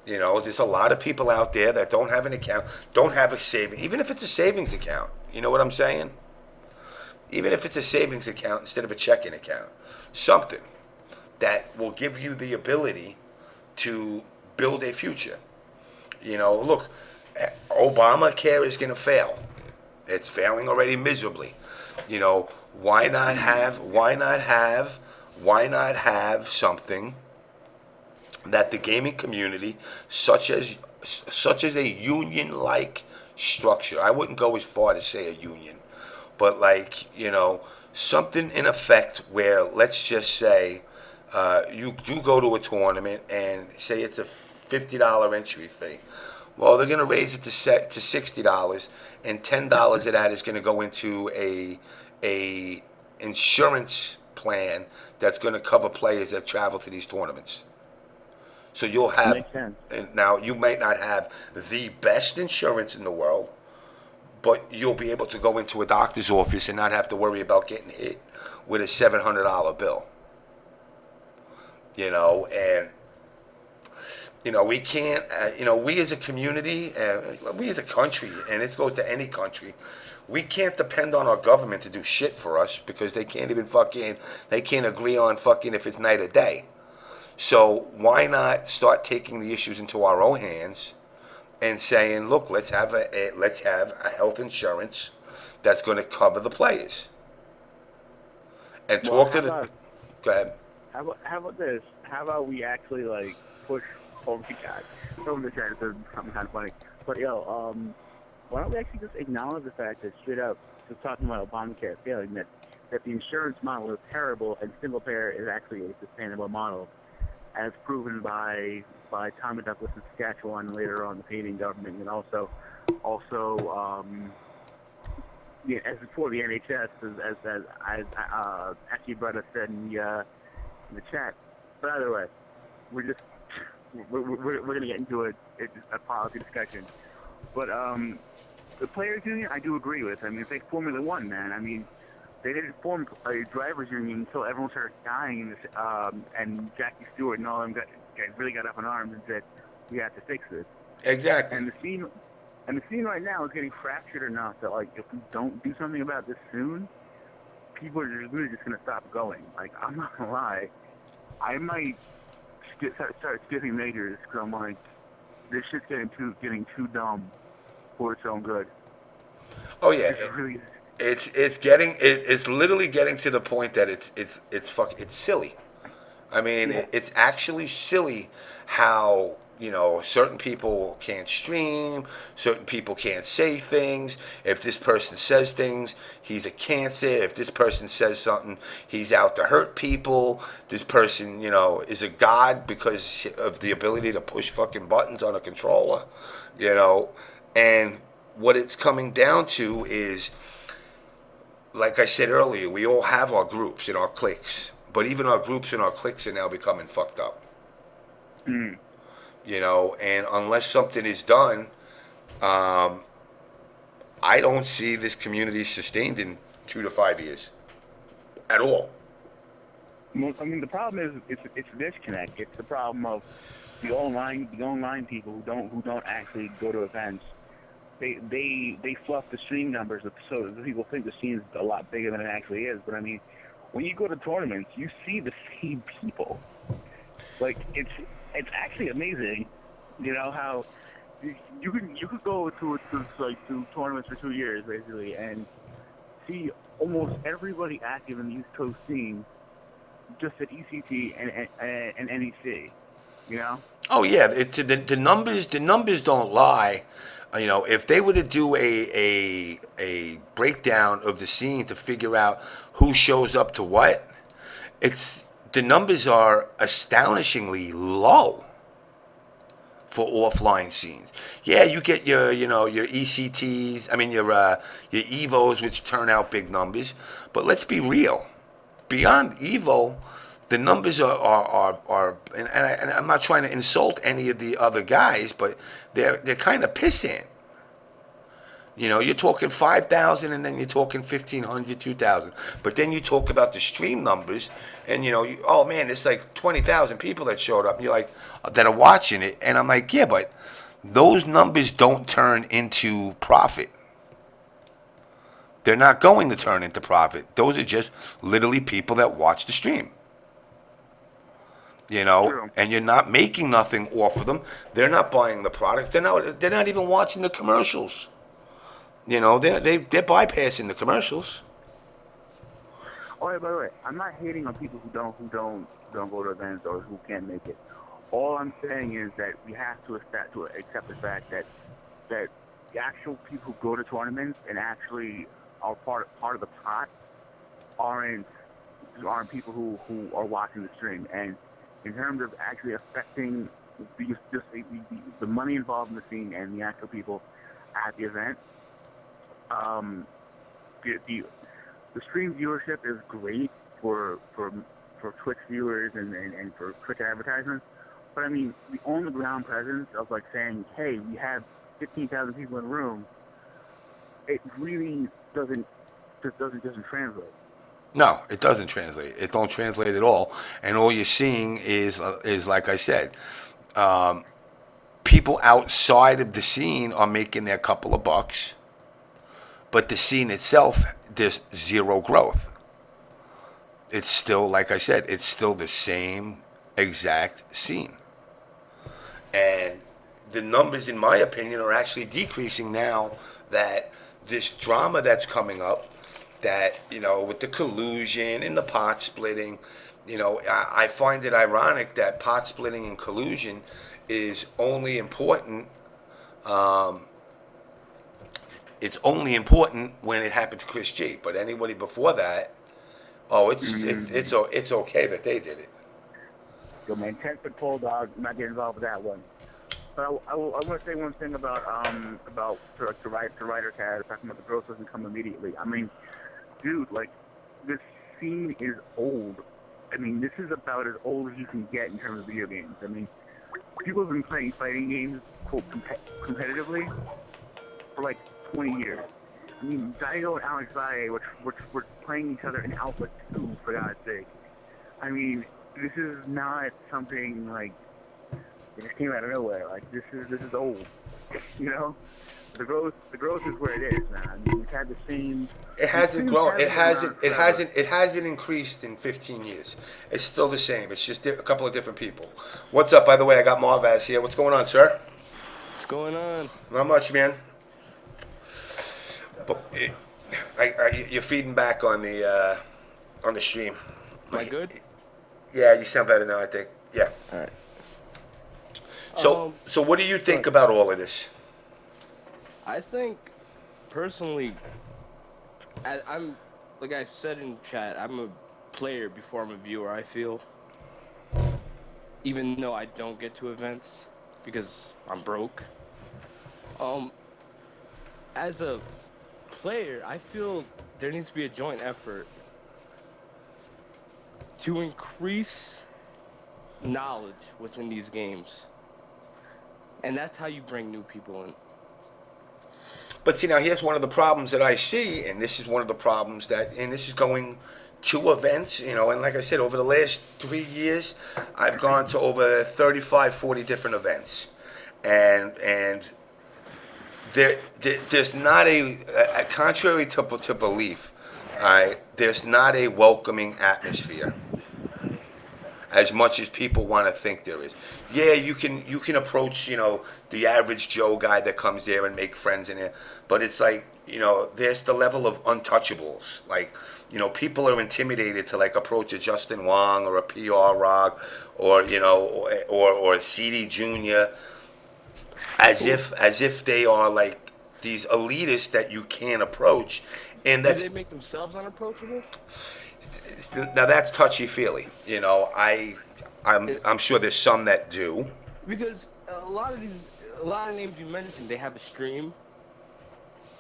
You know, there's a lot of people out there that don't have an account, don't have a savings, even if it's a savings account. You know what I'm saying? Even if it's a savings account instead of a checking account, something that will give you the ability to build a future. You know, look, Obamacare is going to fail. It's failing already miserably. You know, why not have something that the gaming community, such as a union-like structure. I wouldn't go as far to say a union, but like, you know, something in effect where, let's just say, you do go to a tournament and say it's a $50 entry fee. Well, they're going to raise it to $60, and $10 of that is going to go into a insurance plan that's going to cover players that travel to these tournaments. So you'll have, Makes sense. and now you might not have the best insurance in the world, but you'll be able to go into a doctor's office and not have to worry about getting hit with a $700 bill. You know, and you know, we can't, you know, we as a community, we as a country, and it goes to any country, we can't depend on our government to do shit for us because they can't even they can't agree on fucking if it's night or day. So why not start taking the issues into our own hands and saying, look, let's have a health insurance that's going to cover the players. And talk to the. Go ahead. How about this? How about we actually like push over the guy? Over the chat, it's something kind of funny. But yo, why don't we actually just acknowledge the fact that straight up, just talking about Obamacare failing, that the insurance model is terrible and single payer is actually a sustainable model, as proven by Tommy Douglas in Saskatchewan and later on the Canadian government, and also yeah, as for the NHS, as actually brother said in the chat. But either way, we're gonna get into a policy discussion. But the players union, I do agree with. I mean, it's like Formula One, man. I mean, they didn't form a drivers union until everyone started dying, and Jackie Stewart and all them guys really got up in arms and said, we have to fix this. Exactly. And the scene right now is getting fractured enough that, like, if we don't do something about this soon, people are really just going to stop going. Like, I'm not going to lie. I might start skipping majors because I'm like, this shit's getting too dumb for its own good. Oh, yeah. It's literally getting to the point that it's silly. I mean, Yeah. it's actually silly how, certain people can't stream, certain people can't say things. If this person says things, he's a cancer. If this person says something, he's out to hurt people. This person, is a god because of the ability to push fucking buttons on a controller, and what it's coming down to is, like I said earlier, we all have our groups and our cliques, but even our groups and our cliques are now becoming fucked up. Mm. And unless something is done, um, I don't see this community sustained in 2 to 5 years at all. Well, I mean, the problem is it's a disconnect. It's the problem of the online people who don't actually go to events. They fluff the stream numbers so that people think the scene is a lot bigger than it actually is. But I mean, when you go to tournaments, you see the same people. Like it's actually amazing, how you could go to tournaments for 2 years basically and see almost everybody active in the East Coast scene just at ECT and NEC. Oh yeah, the numbers don't lie. If they were to do a breakdown of the scene to figure out who shows up to what, it's the numbers are astonishingly low for offline scenes. Yeah, you get your ECTs, I mean your Evos, which turn out big numbers, but let's be real. Beyond Evo, the numbers are and I'm not trying to insult any of the other guys, but they're kind of pissant. You're talking 5,000, and then you're talking 1,500, 2,000. But then you talk about the stream numbers, and oh man, it's like 20,000 people that showed up. You're like, that are watching it, and I'm like, yeah, but those numbers don't turn into profit. They're not going to turn into profit. Those are just literally people that watch the stream. True. And you're not making nothing off of them. They're not buying the products. They're not even watching the commercials. They're bypassing the commercials. Oh, yeah, by the way, I'm not hating on people who don't go to events or who can't make it. All I'm saying is that we have to accept the fact that the actual people who go to tournaments and actually are part of the pot aren't people who are watching the stream. And in terms of actually affecting the money involved in the scene and the actual people at the event, the stream viewership is great for Twitch viewers and for Twitch advertisements. But I mean, the on the ground presence of like saying, hey, we have 15,000 people in the room, it really doesn't translate. No, it doesn't translate. It don't translate at all. And all you're seeing is like I said, people outside of the scene are making their couple of bucks, but the scene itself, there's zero growth. It's still, like I said, it's still the same exact scene. And the numbers, in my opinion, are actually decreasing now that this drama that's coming up, that, with the collusion and the pot splitting, I find it ironic that pot splitting and collusion is only important. It's only important when it happened to Chris G. But anybody before that, it's okay that they did it. Yo, man, 10-foot pole dog. I'm not getting involved with that one. But I want to say one thing about to writer Taz talking about the growth doesn't come immediately. I mean, dude, like, this scene is old. I mean, this is about as old as you can get in terms of video games. I mean, people have been playing fighting games, quote, competitively for like 20 years. I mean, Daigo and Alex Valle, which were playing each other in Alpha 2, for God's sake. I mean, this is not something like it just came out of nowhere. Like, this is old. The growth is where it is, man. I mean, we've had the same. It hasn't grown. It hasn't increased in 15 years. It's still the same. It's just a couple of different people. What's up, by the way? I got Marvaz here. What's going on, sir? What's going on? Not much, man. But You're feeding back on the stream. Am I good? Yeah, you sound better now. I think. Yeah. All right. So what do you think but about all of this? I think personally, I'm like I said in chat, I'm a player before I'm a viewer. I feel, even though I don't get to events because I'm broke. Um, as a player, I feel there needs to be a joint effort to increase knowledge within these games, and that's how you bring new people in. But see, now here's one of the problems that I see, and this is one of the problems and this is going to events, and like I said, over the last 3 years, I've gone to over 35, 40 different events. And there's not contrary to belief, there's not a welcoming atmosphere as much as people want to think there is. Yeah, you can approach the average Joe guy that comes there and make friends in there, but it's like there's the level of untouchables. Like people are intimidated to like approach a Justin Wong or a PR Rock or or a CD Junior as if they are like these elitists that you can't approach, and Do that's they make themselves unapproachable? now that's touchy feely. I'm sure there's some that do. Because a lot of names you mentioned, they have a stream.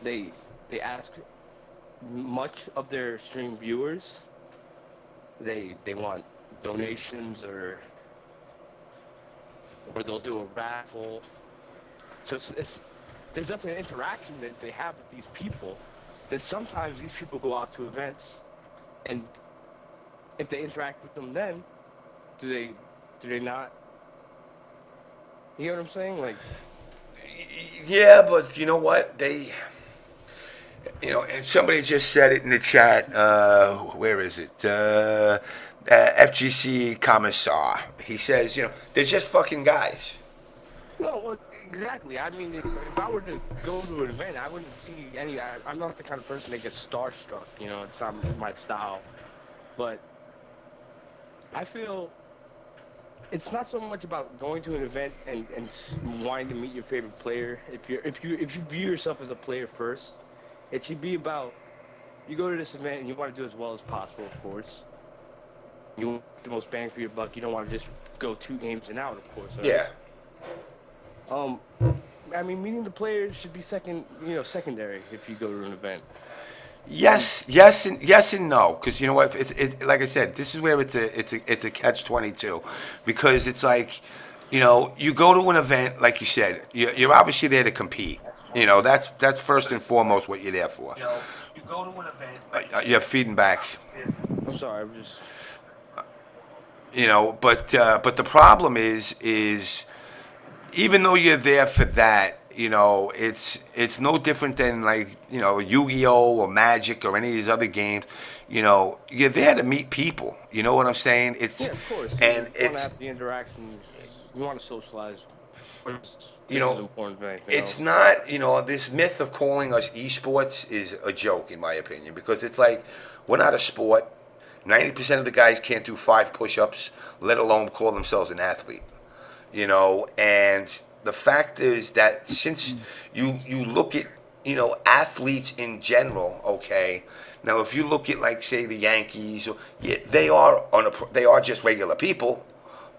They ask much of their stream viewers. They want donations or they'll do a raffle. So it's there's definitely an interaction that they have with these people. Then sometimes these people go out to events, and if they interact with them, then do they not? You know what I'm saying? Like, Yeah, but you know what? And somebody just said it in the chat. Where is it? FGC Commissar. He says, they're just fucking guys. no, well, exactly. I mean, if I were to go to an event, I wouldn't see any. I'm not the kind of person that gets starstruck. It's not my style. But I feel it's not so much about going to an event and wanting to meet your favorite player. If you view yourself as a player first, it should be about you go to this event and you want to do as well as possible, of course. You want the most bang for your buck. You don't want to just go 2 games and out, of course. Right? Yeah. I mean, meeting the players should be secondary if you go to an event. Yes, and no, because you know what? It's like I said, this is where it's a catch-22, because it's like, you go to an event, like you said, you're obviously there to compete. That's first and foremost what you're there for. You go to an event. You're feeding back. I'm sorry, I'm just. But the problem is even though you're there for that, it's no different than like Yu-Gi-Oh or Magic or any of these other games. You're there to meet people. You know what I'm saying? Yeah, of course. And you want to have the interaction. You want to socialize. This is important than anything it's else. not. This myth of calling us esports is a joke in my opinion, because it's like we're not a sport. 90% of the guys can't do 5 push-ups, let alone call themselves an athlete. And the fact is that since you look at athletes in general, okay, now if you look at like say the Yankees, they are just regular people,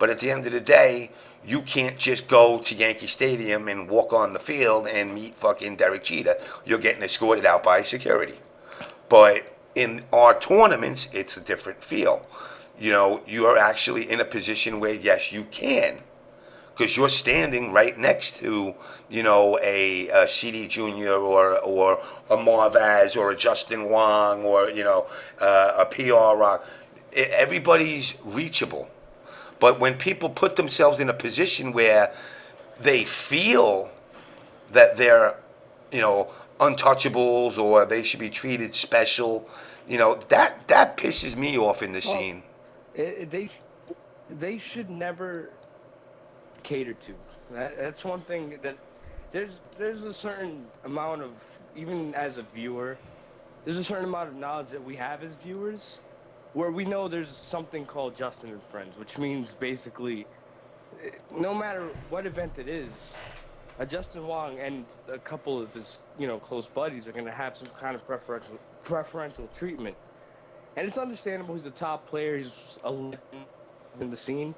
but at the end of the day, you can't just go to Yankee Stadium and walk on the field and meet fucking Derek Jeter. You're getting escorted out by security. But in our tournaments, it's a different feel. You are actually in a position where yes, you can, because you're standing right next to, a CD Junior or a Marvaz or a Justin Wong or a PR Rock. Everybody's reachable, but when people put themselves in a position where they feel that they're, untouchables or they should be treated special, that pisses me off in the Well, scene. they should never cater to. That's one thing that there's a certain amount of, even as a viewer, there's a certain amount of knowledge that we have as viewers, where we know there's something called Justin and Friends, which means basically, no matter what event it is, Justin Wong and a couple of his, close buddies are going to have some kind of preferential treatment. And it's understandable. He's a top player. He's a legend in the scene.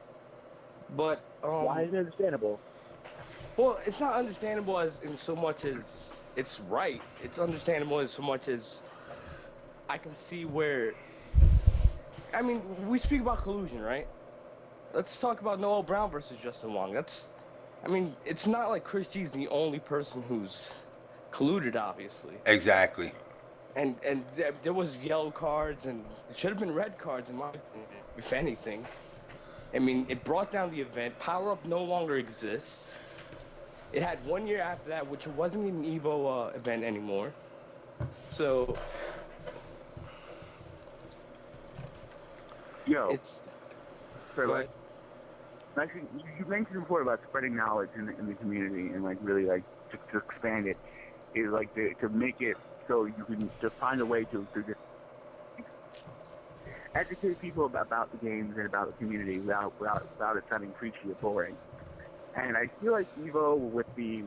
But Why is it understandable? well, it's not understandable as in so much as it's right. It's understandable as so much as I can see where. I mean, we speak about collusion, right? Let's talk about Noel Brown versus Justin Wong. It's not like Chris G's the only person who's colluded, obviously. Exactly. And there was yellow cards, and it should have been red cards, in my opinion, if anything. I mean, it brought down the event. Power Up no longer exists. It had 1 year after that, which wasn't an Evo event anymore. So it's. So like, actually, you mentioned before about spreading knowledge in the community and like really like to expand it, is like to make it so you can just find a way to just educate people about the games and about the community without it sounding preachy or boring. And I feel like Evo with the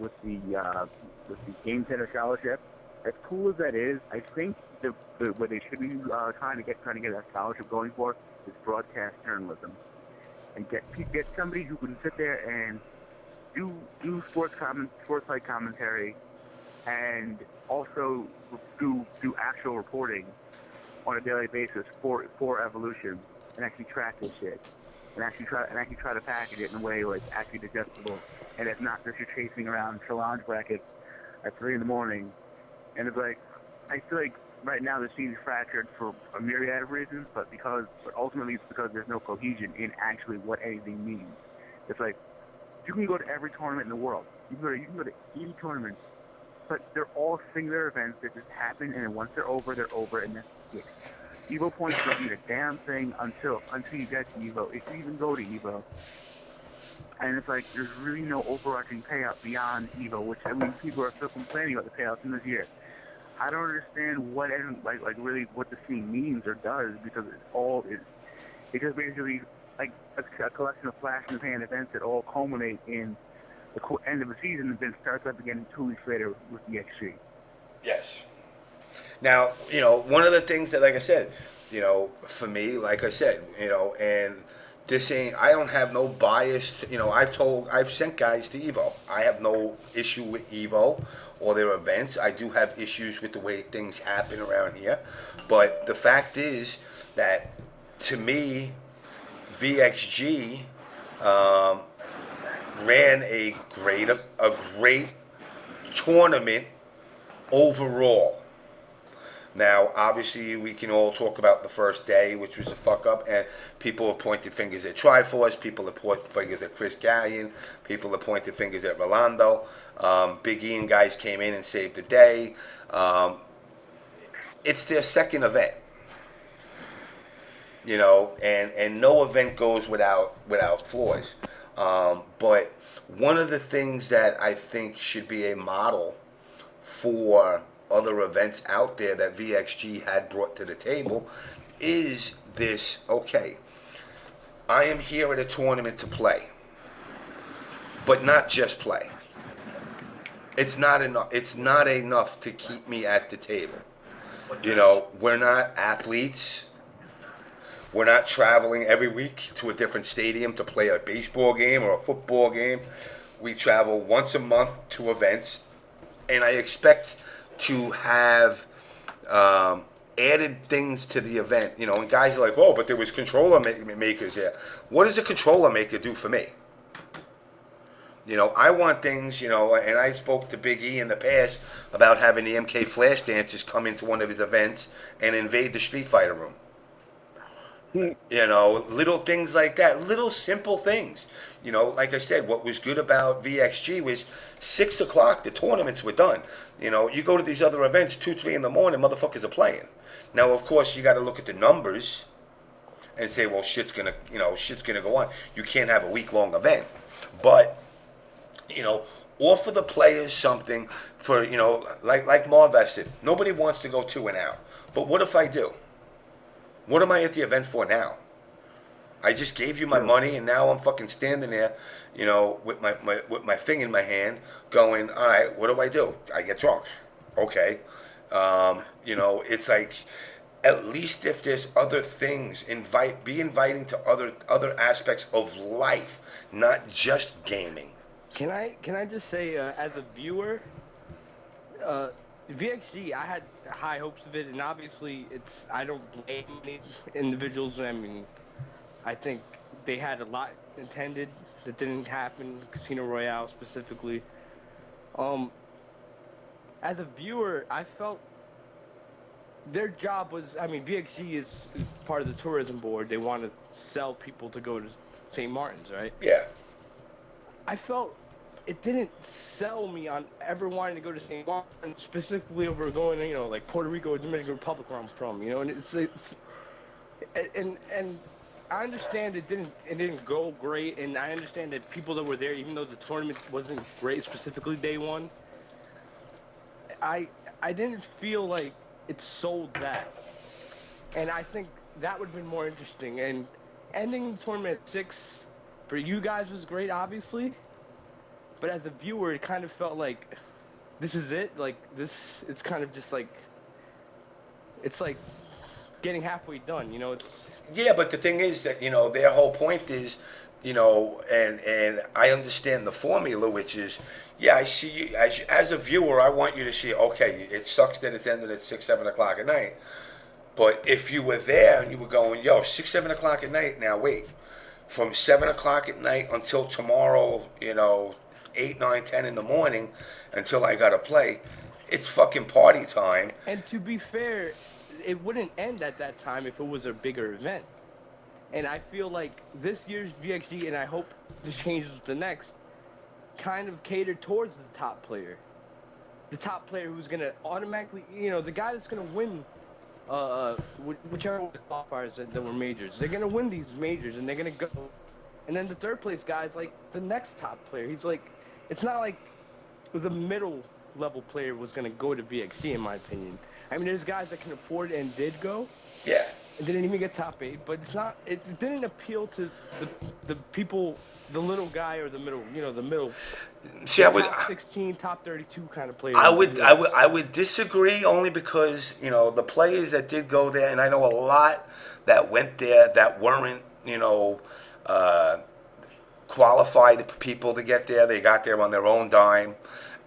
Game Center Scholarship, as cool as that is, I think what they should be trying to get that scholarship going for is broadcast journalism, and get somebody who can sit there and do sports like commentary, and also do actual reporting on a daily basis for Evolution, and actually track this shit, and actually try to package it in a way where it's actually digestible, and it's not just you're chasing around challenge brackets at 3 a.m. And it's like, I feel like right now the scene's fractured for a myriad of reasons, but ultimately it's because there's no cohesion in actually what anything means. It's like, you can go to every tournament in the world. You can go to 80 tournaments, but they're all singular events that just happen, and then once they're over, and that's it. Evo points don't mean a damn thing until you get to Evo, if you even go to Evo. And it's like, there's really no overarching payout beyond Evo, which, I mean, people are still complaining about the payouts in this year. I don't understand what really what the scene means or does, because it's just basically like a collection of flash in the pan events that all culminate in the end of the season and then starts up again 2 weeks later with the XG. Yes. Now, one of the things that, like I said, for me, like I said, and this ain't, I don't have no bias. I've sent guys to Evo. I have no issue with Evo or their events. I do have issues with the way things happen around here. But the fact is that, to me, VXG ran a great tournament overall. Now, obviously, we can all talk about the first day, which was a fuck up, and people have pointed fingers at Triforce, people have pointed fingers at Chris Gallion, people have pointed fingers at Rolando. Big E and guys came in and saved the day. It's their second event, and no event goes without flaws. But one of the things that I think should be a model for other events out there that VXG had brought to the table is this: okay, I am here at a tournament to play, but not just play. It's not enough to keep me at the table. We're not athletes. We're not traveling every week to a different stadium to play a baseball game or a football game. We travel once a month to events, and I expect to have added things to the event. And guys are like, oh, but there was controller makers here. What does a controller maker do for me? I want things, and I spoke to Big E in the past about having the MK Flash dancers come into one of his events and invade the Street Fighter room. Little things like that, little simple things. Like I said, what was good about VXG was 6 o'clock, the tournaments were done. You go to these other events, 2, 3 in the morning, motherfuckers are playing. Now, of course, you got to look at the numbers and say, well, shit's gonna go on. You can't have a week-long event. But, offer the players something for, like Marv said, nobody wants to go 2 and out. But what if I do? What am I at the event for now? I just gave you my money, and now I'm fucking standing there, with my thing in my hand, going, all right, what do? I get drunk, okay. It's like, at least if there's other things, be inviting to other aspects of life, not just gaming. Can I just say, as a viewer, VXG, I had high hopes of it, and obviously I don't blame any individuals. I mean, I think they had a lot intended that didn't happen, Casino Royale specifically. As a viewer, I felt their job was, I mean, VXG is part of the tourism board. They want to sell people to go to St. Martin's, right? Yeah. I felt it didn't sell me on ever wanting to go to St. Martin, specifically over going, like Puerto Rico or Dominican Republic where I'm from, and and I understand it didn't go great, and I understand that people that were there, even though the tournament wasn't great, specifically day one, I didn't feel like it sold that, and I think that would have been more interesting. And ending the tournament at 6 for you guys was great, obviously. But as a viewer, it kind of felt like this is it. Like this, it's kind of just like it's like getting halfway done. It's Yeah, but the thing is that their whole point is, and I understand the formula, which is, yeah, I see you as a viewer. I want you to see, okay, it sucks that it's ended at 6, 7 o'clock at night. But if you were there and you were going, 6, 7 o'clock at night, now wait, from 7 o'clock at night until tomorrow, 8, 9, 10 in the morning until I gotta play, it's fucking party time. And to be fair, it wouldn't end at that time if it was a bigger event. And I feel like this year's VXG, and I hope this changes with the next, kind of catered towards the top player. The top player who's gonna automatically, the guy that's gonna win whichever qualifiers that were majors. They're gonna win these majors, and they're gonna go. And then the third place guy's like the next top player. He's like, it's not like the middle level player was gonna go to VXC, in my opinion. I mean, there's guys that can afford it and did go. Yeah. And didn't even get top 8, but it's not. It didn't appeal to the people, the little guy or the middle. The middle. See, I would top 16, top 32 kind of player. I would disagree, only because the players that did go there, and I know a lot that went there that weren't qualified people to get there. They got there on their own dime,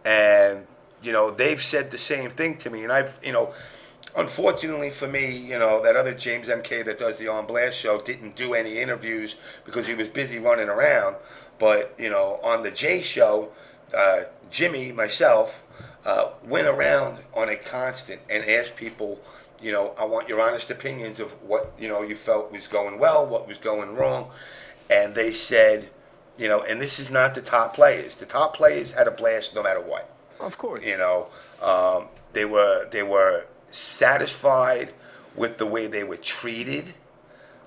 and they've said the same thing to me, and I've unfortunately for me, that other JamessMK that does the On Blast show didn't do any interviews because he was busy running around. But, on the J show, Jimmy, myself, went around on a constant and asked people, I want your honest opinions of what, you felt was going well, what was going wrong. And they said, and this is not the top players. The top players had a blast no matter what. Of course. They were satisfied with the way they were treated.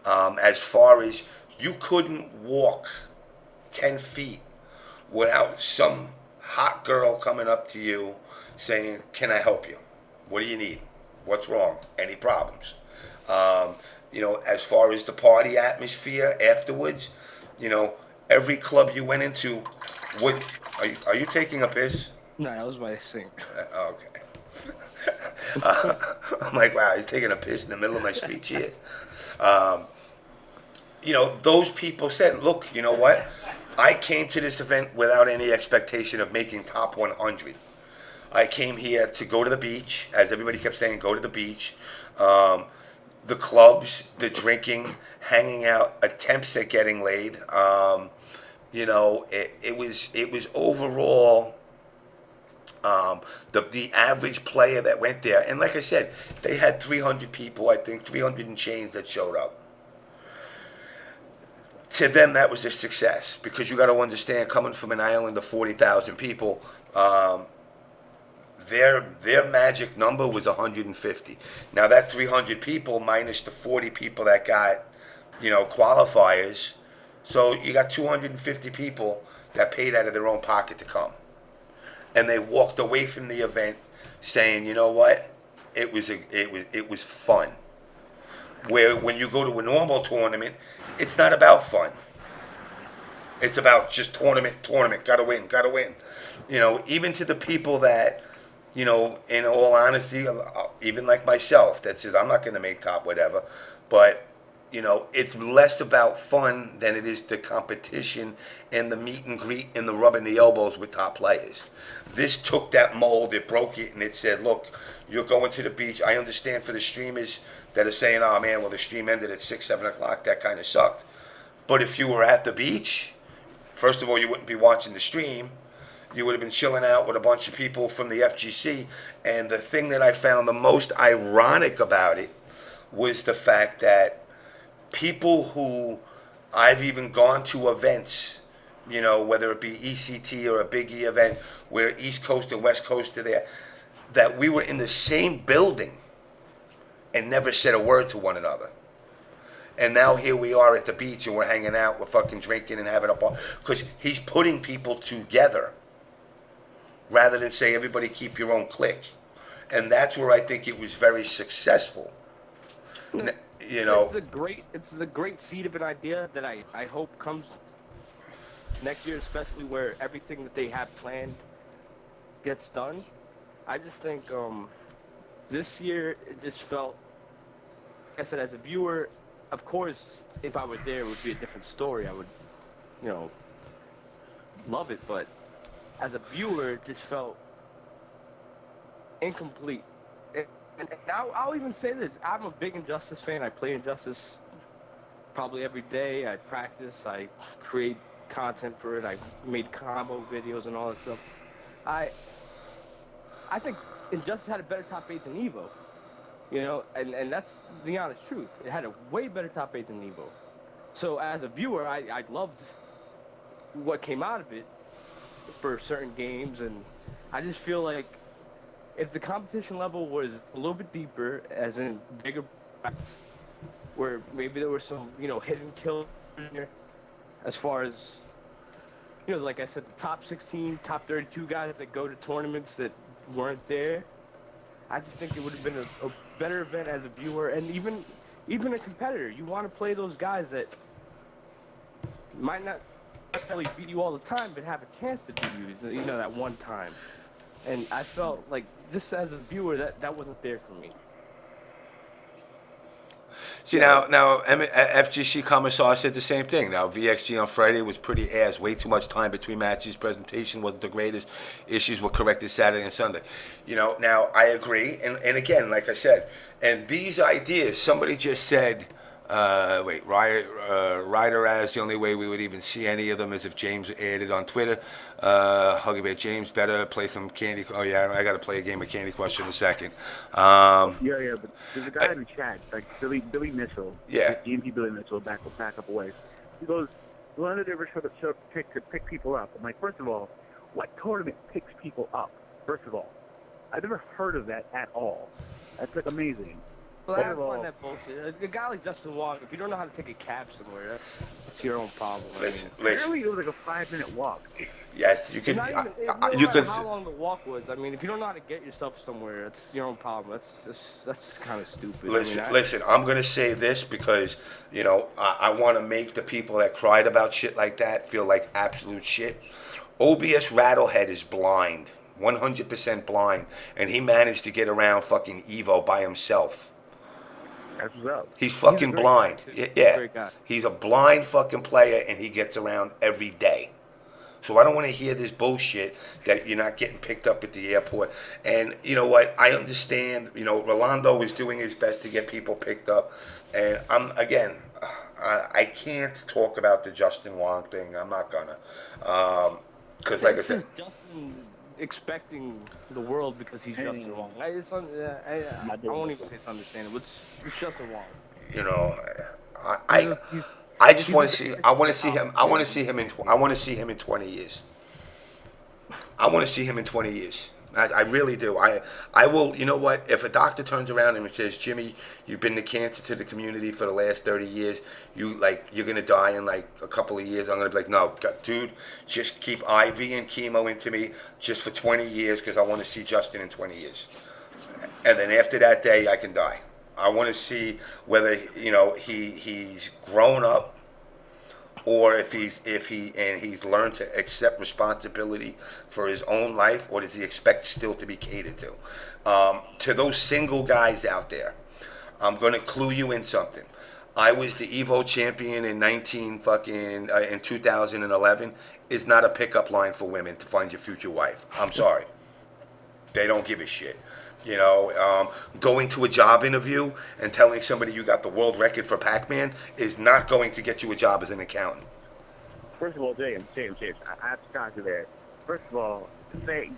As far as you couldn't walk 10 feet without some hot girl coming up to you saying, can I help you? What do you need? What's wrong? Any problems? As far as the party atmosphere afterwards, every club you went into, are you taking a piss? No, that was my sink. Okay. I'm like, wow, he's taking a piss in the middle of my speech here. Those people said, look, you know what? I came to this event without any expectation of making top 100. I came here to go to the beach, as everybody kept saying, go to the beach. The clubs, the drinking, hanging out, attempts at getting laid. It was overall the average player that went there. And like I said, they had 300 people, I think 300 and change that showed up. To them, that was a success, because you got to understand, coming from an island of 40,000 people, their magic number was 150. Now that 300 people minus the 40 people that got, qualifiers, so you got 250 people that paid out of their own pocket to come, and they walked away from the event saying, you know what, it was fun. Where when you go to a normal tournament, it's not about fun. It's about just tournament, gotta win, gotta win. Even to the people that, in all honesty, even like myself, that says I'm not going to make top, whatever. But, it's less about fun than it is the competition and the meet and greet and the rubbing the elbows with top players. This took that mold, it broke it, and it said, look, you're going to the beach. I understand for the streamers that are saying, oh man, well, the stream ended at 6, 7 o'clock. That kind of sucked. But if you were at the beach, first of all, you wouldn't be watching the stream. You would have been chilling out with a bunch of people from the FGC. And the thing that I found the most ironic about it was the fact that people who I've even gone to events, whether it be ECT or a Big E event where East Coast and West Coast are there, that we were in the same building and never said a word to one another. And now here we are at the beach and we're hanging out, we're fucking drinking and having a ball. Because he's putting people together rather than say everybody keep your own clique. And that's where I think it was very successful. It's a great seed of an idea that I hope comes next year, especially where everything that they have planned gets done. I just think this year it just felt, like I said, as a viewer, of course, if I were there, it would be a different story. I would, love it. But as a viewer, it just felt incomplete. And I'll even say this. I'm a big Injustice fan. I play Injustice probably every day. I practice. I create content for it. I made combo videos and all that stuff. I think Injustice had a better top 8 than EVO. And that's the honest truth. It had a way better top 8 than EVO. So as a viewer, I loved what came out of it for certain games, and I just feel like if the competition level was a little bit deeper, as in bigger brackets, where maybe there were some, hidden kills in there, as far as, like I said, the top 16, top 32 guys that go to tournaments that weren't there, I just think it would have been a better event as a viewer, and even a competitor. You want to play those guys that might not necessarily beat you all the time, but have a chance to beat you, that one time. And I felt like, just as a viewer, that wasn't there for me. See, now FGC Commissar said the same thing. Now, VXG on Friday was pretty ass. Way too much time between matches. Presentation wasn't the greatest. Issues were corrected Saturday and Sunday. Now, I agree. And again, like I said, and these ideas, somebody just said, Ryder as the only way we would even see any of them is if James added on Twitter. Huggy Bear James better play some Candy. Oh yeah, I got to play a game of Candy Crush in a second. Yeah, but there's a guy in the chat, like Billy Mitchell. Yeah. GMP Billy Mitchell, back up away. He goes, "When did they ever show up to pick people up?" I'm like, first of all, what tournament picks people up? First of all, I've never heard of that at all. That's like amazing. Well, I find that bullshit. A guy like Justin Wong, if you don't know how to take a cab somewhere, that's your own problem. Listen. Apparently, it was like a 5-minute walk. Yes, you can. You could. How long the walk was? I mean, if you don't know how to get yourself somewhere, that's your own problem. That's just kind of stupid. Listen. I'm gonna say this because I want to make the people that cried about shit like that feel like absolute shit. OBS Rattlehead is blind, 100% blind, and he managed to get around fucking Evo by himself. That's what's up. He's fucking blind. Yeah. He's a blind fucking player, and he gets around every day. So I don't want to hear this bullshit that you're not getting picked up at the airport. And you know what? I understand. Rolando is doing his best to get people picked up. And I can't talk about the Justin Wong thing. I'm not gonna. Because like I said, Justin expecting the world because he's Justin Wong. I won't even say it's understandable. It's Justin Wong. I just want to see. I want to see him. I want to see him in 20 years. I want to see him in 20 years. I really do. I will. You know what? If a doctor turns around and says, "Jimmy, you've been the cancer to the community for the last 30 years. You're gonna die in like a couple of years," I'm gonna be like, "No, dude, just keep IV and chemo into me just for 20 years because I want to see Justin in 20 years." and then after that day, I can die. I want to see whether he's grown up, or if he's learned to accept responsibility for his own life, or does he expect still to be catered to? To those single guys out there, I'm gonna clue you in something. I was the Evo champion in 2011 is not a pickup line for women to find your future wife. I'm sorry. They don't give a shit. Going to a job interview and telling somebody you got the world record for Pac-Man is not going to get you a job as an accountant. First of all, James, I have to stop you there. First of all, say,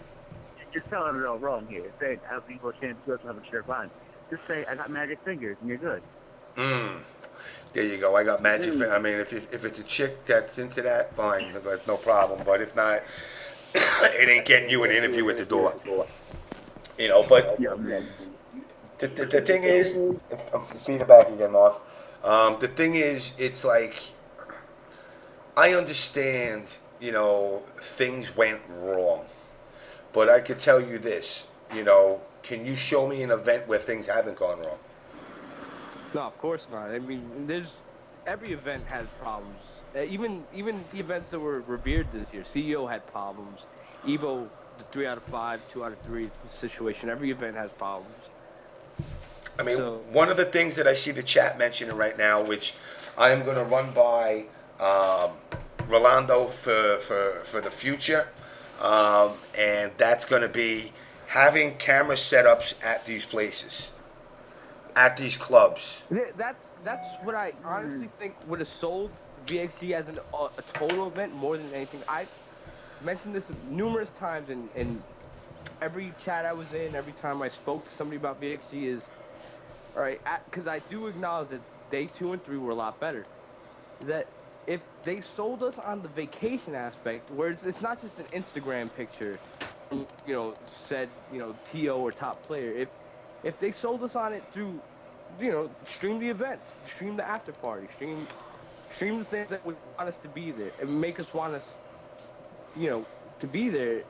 you're telling it all wrong here. Say, I have people chance to have a shirt on. Just say, I got magic fingers, and you're good. There you go. I got magic fingers. I mean, if it's a chick that's into that, fine. That's no problem. But if not, it ain't getting you an interview at the door. But the thing is, I'm feeding back again, Marv. The thing is, it's like, I understand, things went wrong. But I could tell you this, can you show me an event where things haven't gone wrong? No, of course not. I mean, every event has problems. Even the events that were revered this year, CEO had problems. Evo, the 3 out of 5, 2 out of 3 situation. Every event has problems. I mean, one of the things that I see the chat mentioning right now, which I am going to run by Rolando for the future, and that's going to be having camera setups at these places, at these clubs. That's what I honestly think would have sold VXC as a total event more than anything. I mentioned this numerous times in every chat I was in, every time I spoke to somebody about VXC is, all right, because I do acknowledge that day 2 and 3 were a lot better. That if they sold us on the vacation aspect, where it's not just an Instagram picture, said, TO or top player, if they sold us on it through, stream the events, stream the after party, stream the things that would want us to be there and make us want us, to be there,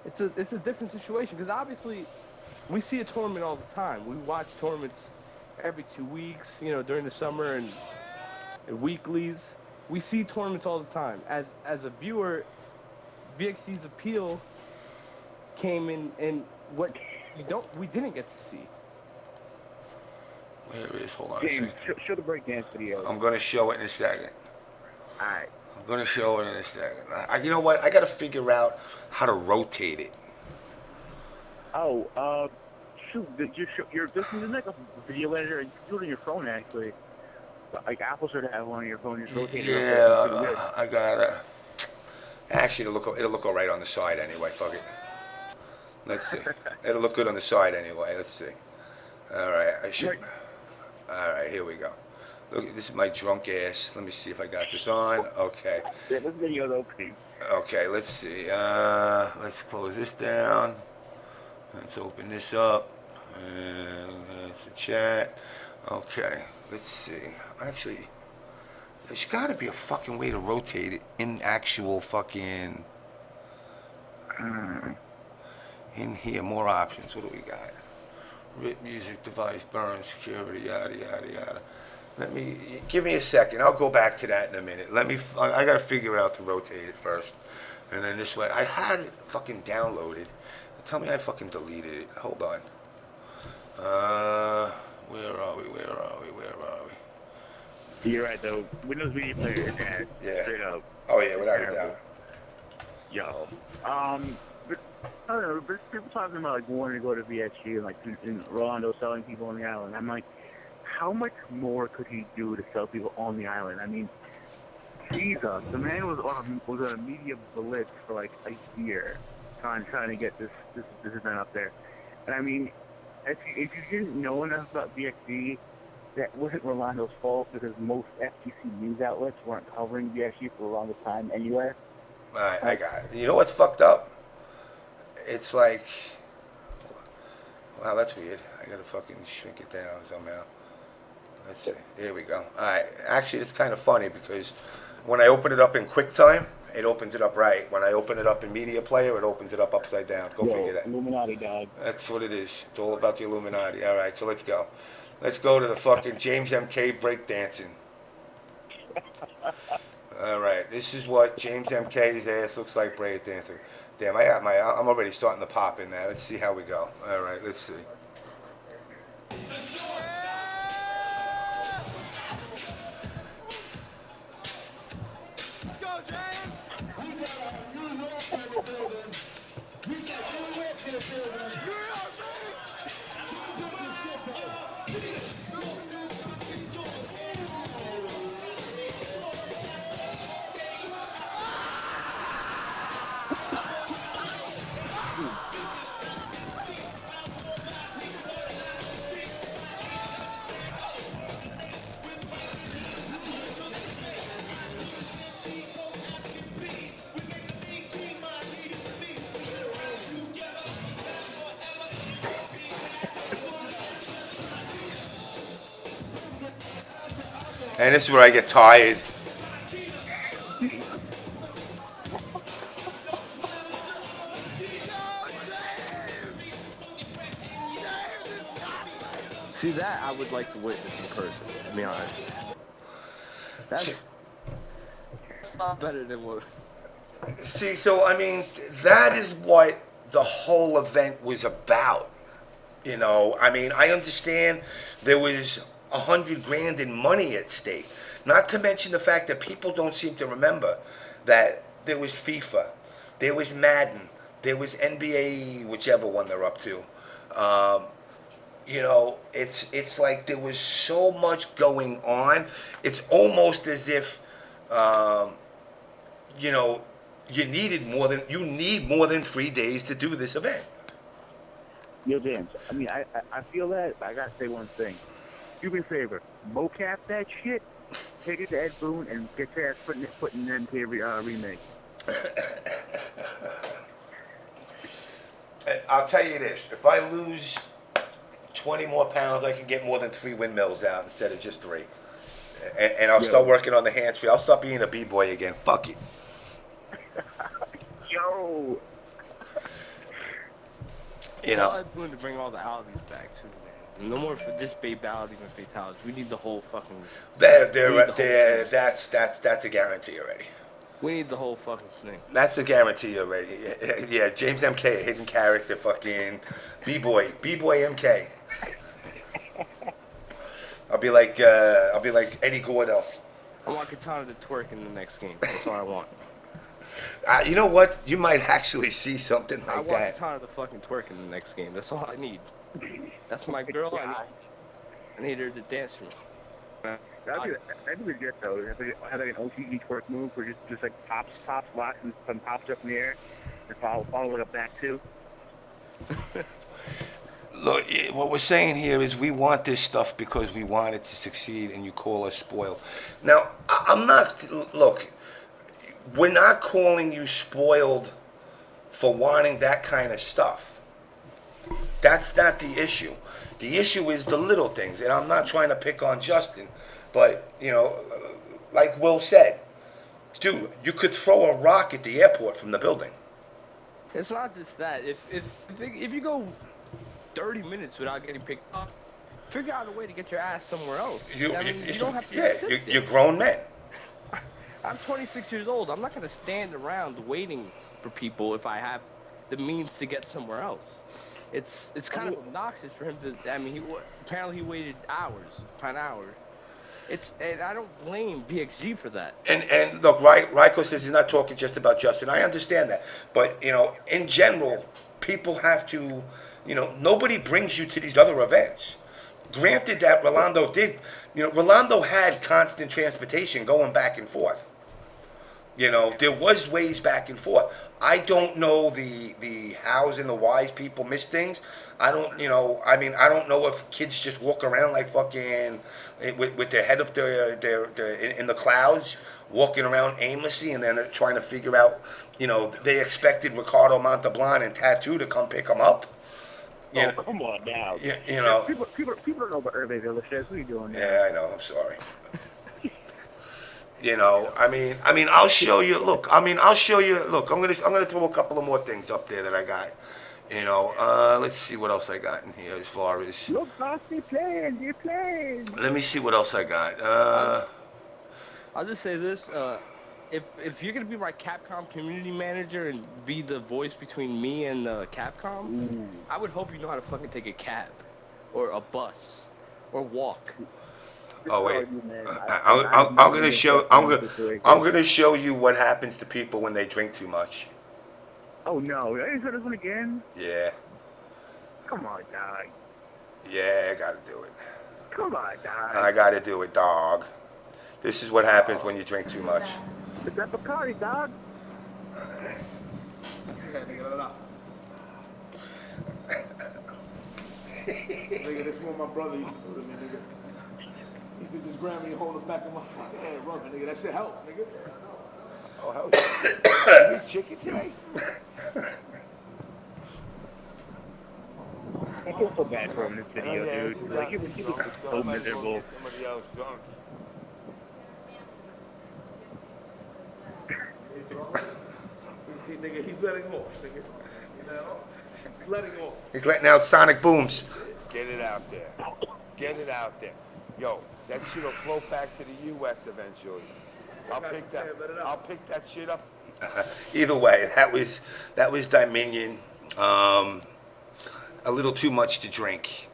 it's a different situation, because obviously we see a tournament all the time. We watch tournaments every 2 weeks, during the summer and weeklies. We see tournaments all the time. As a viewer, VXC's appeal came in what we didn't get to see. Where it is? Hold on a second. Show the breakdance video. I'm going to show it in a second. All right. I'm going to show it in a second. You know what? I got to figure out how to rotate it. Oh, shoot! You're just using like a video editor, and you can do it on your phone actually. Like Apple should have one on your phone. Just rotate it. Yeah, I gotta. Actually, it'll look all right on the side anyway. Fuck it. Let's see. It'll look good on the side anyway. Let's see. All right, I should. All right, here we go. Look, this is my drunk ass. Let me see if I got this on. Okay. Yeah, this video's opening. Okay, let's see. Let's close this down. Let's open this up. And that's the chat. Okay, let's see. Actually, there's got to be a fucking way to rotate it in actual fucking. In here, more options. What do we got? Rip music, device, burn, security, yada yada yada. Give me a second. I'll go back to that in a minute. I gotta figure out to rotate it first, and then this way. I had it fucking downloaded. Tell me I fucking deleted it. Hold on. Where are we? You're right though. Windows Media Player is bad. Yeah. Straight up. Oh yeah, without a doubt. Yo. But, I don't know, but people talking about like wanting to go to VXG and like in Rolando selling people on the island. I'm like, how much more could he do to sell people on the island? I mean, Jesus, the man was on a media blitz for like a year, trying to get this event up there. And I mean, if you didn't know enough about VXG, that wasn't Rolando's fault, because most FGC news outlets weren't covering VXG for the longest time anyway. Alright, I got it. You know what's fucked up? It's like, wow, that's weird. I gotta fucking shrink it down somehow. Let's see. Here we go. Alright, actually, it's kind of funny because when I open it up in QuickTime, It opens it up right. When I open it up in Media Player, it opens it up upside down. Go figure that. Illuminati, dog. That's what it is. It's all about the Illuminati. All right, so let's go. Let's go to the fucking James MK breakdancing. All right, this is what James MK's ass looks like breakdancing. Damn, I'm already starting to pop in there. Let's see how we go. All right, let's see. And this is where I get tired. See, that I would like to witness in person, to be honest. That's not better than what... See, so I mean, that is what the whole event was about. You know, I mean, I understand there was $100,000 in money at stake. Not to mention the fact that people don't seem to remember that there was FIFA, there was Madden, there was NBA, whichever one they're up to. You know, it's like there was so much going on. It's almost as if, you know, you need more than 3 days to do this event. Yo, James, I mean, I feel that. I gotta say one thing. Do me a favor. Mocap that shit. Take it to Ed Boon and get your ass putting in MK remake. I'll tell you this: if I lose 20 more pounds, I can get more than 3 windmills out instead of just 3. And I'll start working on the hands free. I'll start being a b-boy again. Fuck it. Yo. You know, I'm going to bring all the Aldi's back too, man. No more for just fatalities and fatalities. We need the whole fucking. That's a guarantee already. We need the whole fucking thing. That's a guarantee already. Yeah, James MK, hidden character, fucking b-boy MK. I'll be like Eddie Gordo. I want Katana to twerk in the next game. That's all I want. You know what? You might actually see something like I want that. Katana to fucking twerk in the next game. That's all I need. That's my girl. I need her to dance for me. That'd be legit though. Have like an OTG twerk move where just like pops, locks, and some pops up in the air, and follow it up back too. Look, what we're saying here is we want this stuff because we want it to succeed, and you call us spoiled. Now, I'm not. Look, we're not calling you spoiled for wanting that kind of stuff. That's not the issue. The issue is the little things, and I'm not trying to pick on Justin, but, you know, like Will said, dude, you could throw a rock at the airport from the building. It's not just that. If you go 30 minutes without getting picked up, figure out a way to get your ass somewhere else. You don't have to sit there. You're grown men. I'm 26 years old. I'm not going to stand around waiting for people if I have the means to get somewhere else. It's kind of obnoxious for him to. I mean, apparently he waited hours, 10 hours. And I don't blame VXG for that. And look, Ryko says he's not talking just about Justin. I understand that, but you know, in general, people have to. You know, nobody brings you to these other events. Granted that Rolando did. You know, Rolando had constant transportation going back and forth. You know, there was ways back and forth. I don't know the hows and the whys people miss things. I don't, you know, I mean, I don't know if kids just walk around like fucking with their head up there in the clouds, walking around aimlessly, and then trying to figure out, you know, they expected Ricardo Montalban and Tattoo to come pick them up. Come on now. You know, people don't know about Hervé Villachez. What are you doing now? Yeah, I know. I'm sorry. You know, I'll show you. Look, I'll show you. Look, I'm gonna throw a couple of more things up there that I got. You know, let's see what else I got in here as far as. Look, boss, they're playing. Let me see what else I got. I'll just say this: if you're gonna be my Capcom community manager and be the voice between me and Capcom, Ooh. I would hope you know how to fucking take a cab, or a bus, or walk. Oh wait, You, man. I'm gonna show. I'm gonna show you what happens to people when they drink too much. Oh no, is this one again? Yeah, Come on, dog. yeah, I gotta do it. Come on, dog. I gotta do it, dog. This is what happens when you drink too much. It's that Bacardi, dog. Nigga, this is what my brother used to do to me, nigga. He used to just grab me and hold the back of my fucking head, rub it, nigga. That shit helps, nigga. Oh hell yeah! You eat chicken today? I feel so bad for him in this video, dude. Like, he was so miserable. Somebody else drunk. See, nigga, he's letting off, nigga. You know? He's letting off. He's letting out sonic booms. Get it out there. Get it out there. Yo, that shit'll float back to the U.S. eventually. I'll pick that shit up. Either way, that was Dominion. A little too much to drink.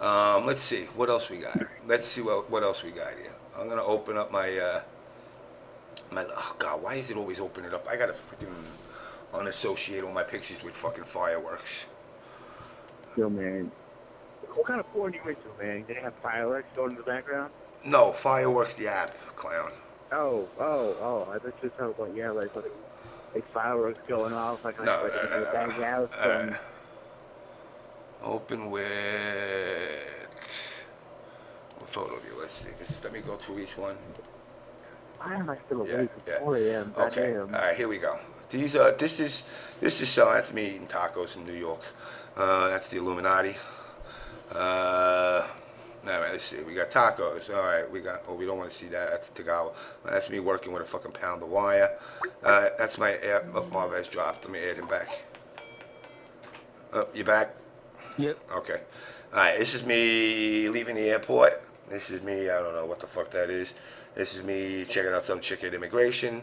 Let's see what else we got. Let's see what else we got here. I'm gonna open up my oh god, why is it always opening up? I gotta freaking unassociate all my pictures with fucking fireworks. Yo, man. What kind of porn you into, man? They have fireworks going in the background? No, fireworks the app, clown. Oh. I thought you were talking about, yeah, like fireworks going off, like in the bang house. Open with what photo view? Let's see. Let me go through each one. Why am I still awake Yeah. at 4 a.m.? Okay. All right, here we go. These are. This is so. That's me eating tacos in New York. That's the Illuminati. All right, let's see. We got tacos. All right, we got. Oh, we don't want to see that. That's Tagawa. That's me working with a fucking pound of wire. That's my Marvez dropped. Let me add him back. Oh, you back? Yep. Okay. All right. This is me leaving the airport. This is me. I don't know what the fuck that is. This is me checking out some chick at immigration.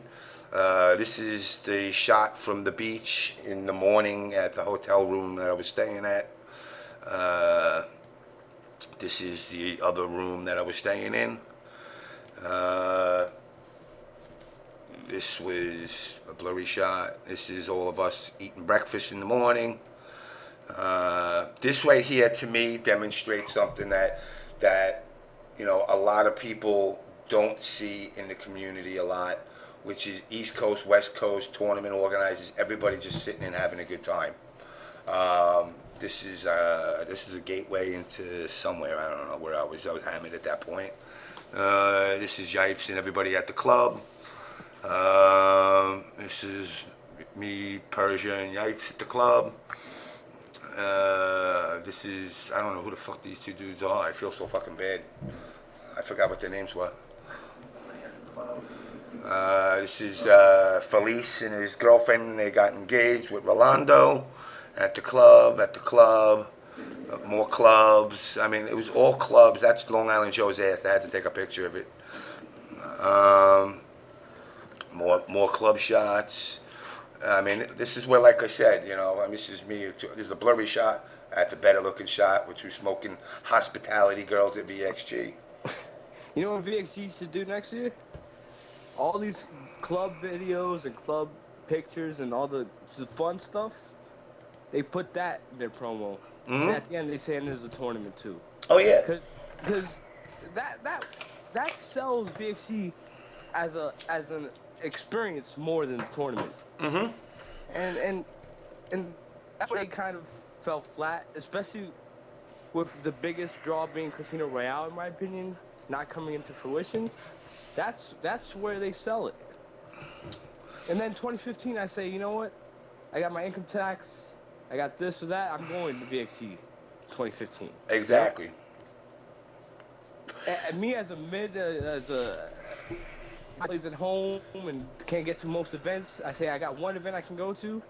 This is the shot from the beach in the morning at the hotel room that I was staying at. This is the other room that I was staying in. This was a blurry shot. This is all of us eating breakfast in the morning. This right here to me demonstrates something that you know a lot of people don't see in the community a lot, which is East Coast, West Coast tournament organizers, everybody just sitting and having a good time. This is a gateway into somewhere. I don't know where I was hammered at that point. This is Yipes and everybody at the club. This is me, Persia, and Yipes at the club. This is, I don't know who the fuck these two dudes are. I feel so fucking bad. I forgot what their names were. This is Felice and his girlfriend. They got engaged with Rolando at the club. More clubs. I mean, it was all clubs. That's Long Island Joe's ass. I had to take a picture of it. More club shots. I mean, this is where, like I said, you know, this is me. This is a blurry shot. That's a better looking shot with two smoking hospitality girls at VXG. You know what VXG should do next year? All these club videos and club pictures and all the fun stuff, they put that in their promo. Mm-hmm. And at the end, they say there's a tournament too. Oh yeah. Because that sells VXG as an experience more than the tournament. Mm-hmm. And that's where they kind of fell flat, especially with the biggest draw being Casino Royale, in my opinion, not coming into fruition. That's where they sell it. And then 2015, I say, you know what? I got my income tax. I got this or that. I'm going to VXG 2015. Exactly. And me as a plays at home and can't get to most events, I say I got one event I can go to.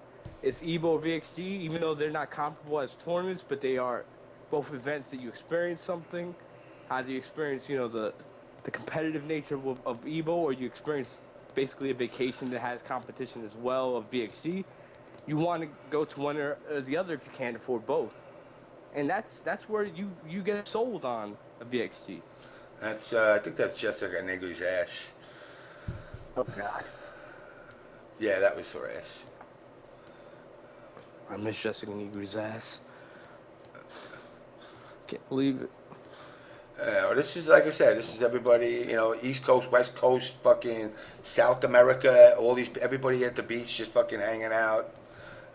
It's EVO or VXG, even though they're not comparable as tournaments, but they are both events that you experience something. How do you experience, the competitive nature of EVO, or you experience basically a vacation that has competition as well of VXG? You want to go to one or the other if you can't afford both, and that's where you get sold on a VXG. That's I think that's Jessica Nigger's ass. Oh God. Yeah, that was her ass. I miss Jessica Negri's ass. Can't believe it. This is like I said. This is everybody. East Coast, West Coast, fucking South America. All these everybody at the beach just fucking hanging out.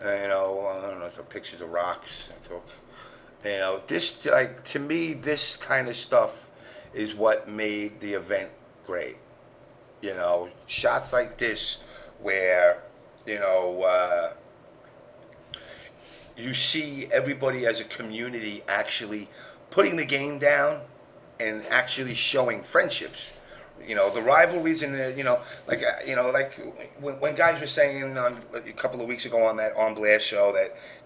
I don't know. Some pictures of rocks. I took. This like to me, this kind of stuff is what made the event great. Shots like this where you know. You see everybody as a community actually putting the game down and actually showing friendships. The rivalries and like when guys were saying on a couple of weeks ago on that On Blast show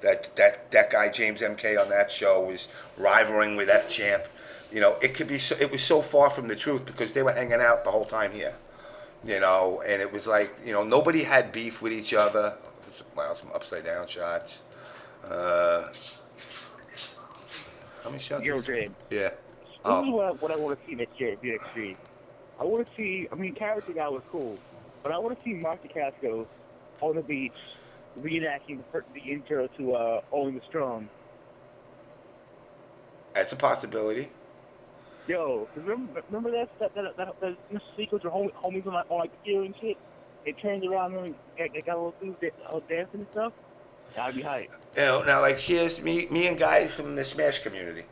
that guy JamessMK on that show was rivaling with F Champ. It was so far from the truth because they were hanging out the whole time here. And it was like nobody had beef with each other. Wow, some upside down shots. How many shots? Yo, James. Yeah. This is what I want to see next year at VXC. I want to see. I mean, Character Guy was cool, but I want to see Mark DeCasco on the beach reenacting the intro to Only the Strong. That's a possibility. Yo, remember that sequence where homies on like the gear and shit? They turned around and they got a little dude dancing and stuff. That'd be hype. Now like here's me and guys from the Smash community.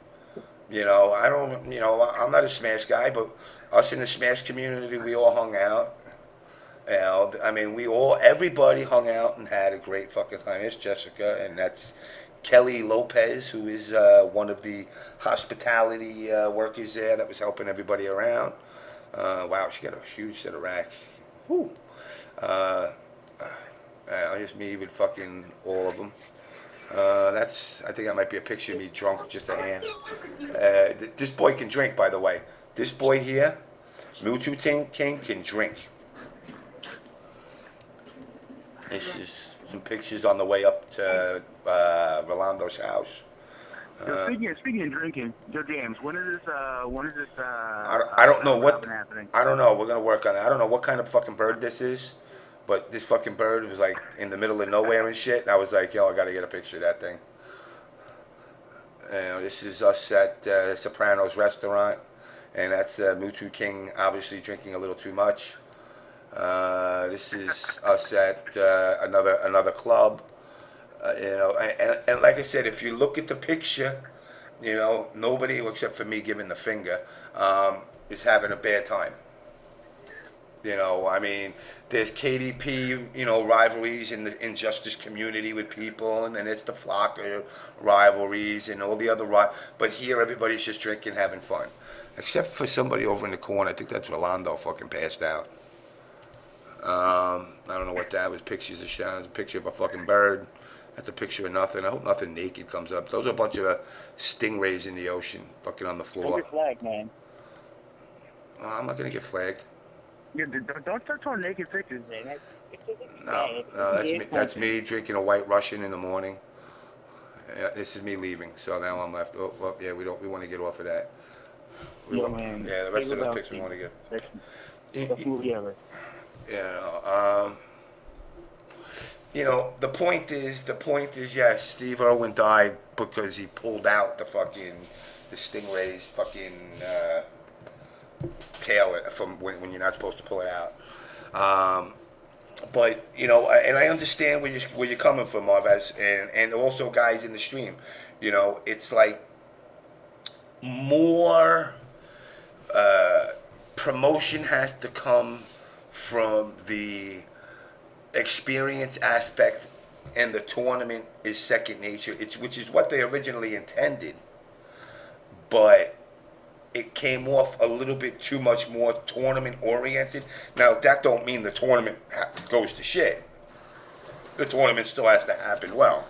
I don't, I'm not a Smash guy, but us in the Smash community, we all hung out. I mean, everybody hung out and had a great fucking time. It's Jessica, and that's Kelly Lopez, who is one of the hospitality workers there that was helping everybody around. Wow, she got a huge set of racks. Woo. Here's me with fucking all of them. I think that might be a picture of me drunk, just a hand. This boy can drink, by the way. This boy here, Wtih King, can drink. This is some pictures on the way up to Rolando's house. Speaking of drinking, Joe James, when is this? I don't know what. Happening? I don't know. We're gonna work on it. I don't know what kind of fucking bird this is. But this fucking bird was like in the middle of nowhere and shit. And I was like, yo, I gotta get a picture of that thing. This is us at Soprano's restaurant. And that's Wtih King obviously drinking a little too much. This is us at another club. And like I said, if you look at the picture, nobody except for me giving the finger is having a bad time. I mean, there's KDP, rivalries in the Injustice community with people, and then it's the Flocker rivalries and all the other but here everybody's just drinking, having fun. Except for somebody over in the corner, I think that's Rolando fucking passed out. I don't know what that was, pictures of shots, a picture of a fucking bird. That's a picture of nothing. I hope nothing naked comes up. Those are a bunch of stingrays in the ocean, fucking on the floor. Don't get flagged, man. I'm not gonna get flagged. Yeah, don't start throwing naked pictures, man. No, that's me drinking a White Russian in the morning. This is me leaving, so now I'm left. Oh, well, yeah, we want to get off of that. Man. Yeah, the rest of the pics we want to get. Best movie ever. The point is, yes, Steve Irwin died because he pulled out the Stingray's fucking tail from when you're not supposed to pull it out. But and I understand where you're coming from, Marvez, and also guys in the stream. It's like more promotion has to come from the experience aspect, and the tournament is second nature. Which is what they originally intended, but it came off a little bit too much more tournament oriented. Now that don't mean the tournament goes to shit. The tournament still has to happen well.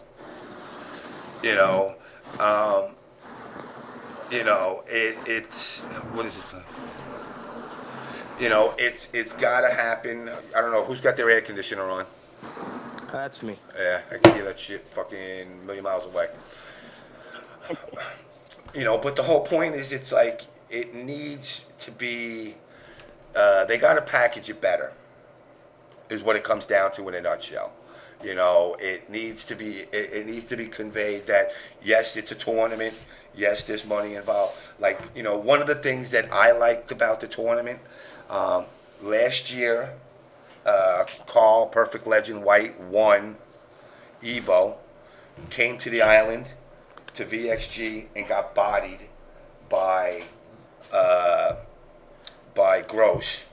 You know, um, it's what is it? It's got to happen. I don't know who's got their air conditioner on. That's me. Yeah, I can hear that shit fucking a million miles away. But the whole point is, it's like it needs to be. They got to package it better. Is what it comes down to in a nutshell. It needs to be. It needs to be conveyed that yes, it's a tournament. Yes, there's money involved. Like one of the things that I liked about the tournament last year, Carl, Perfect Legend White, won Evo, came to the island, to VXG, and got bodied by Gross.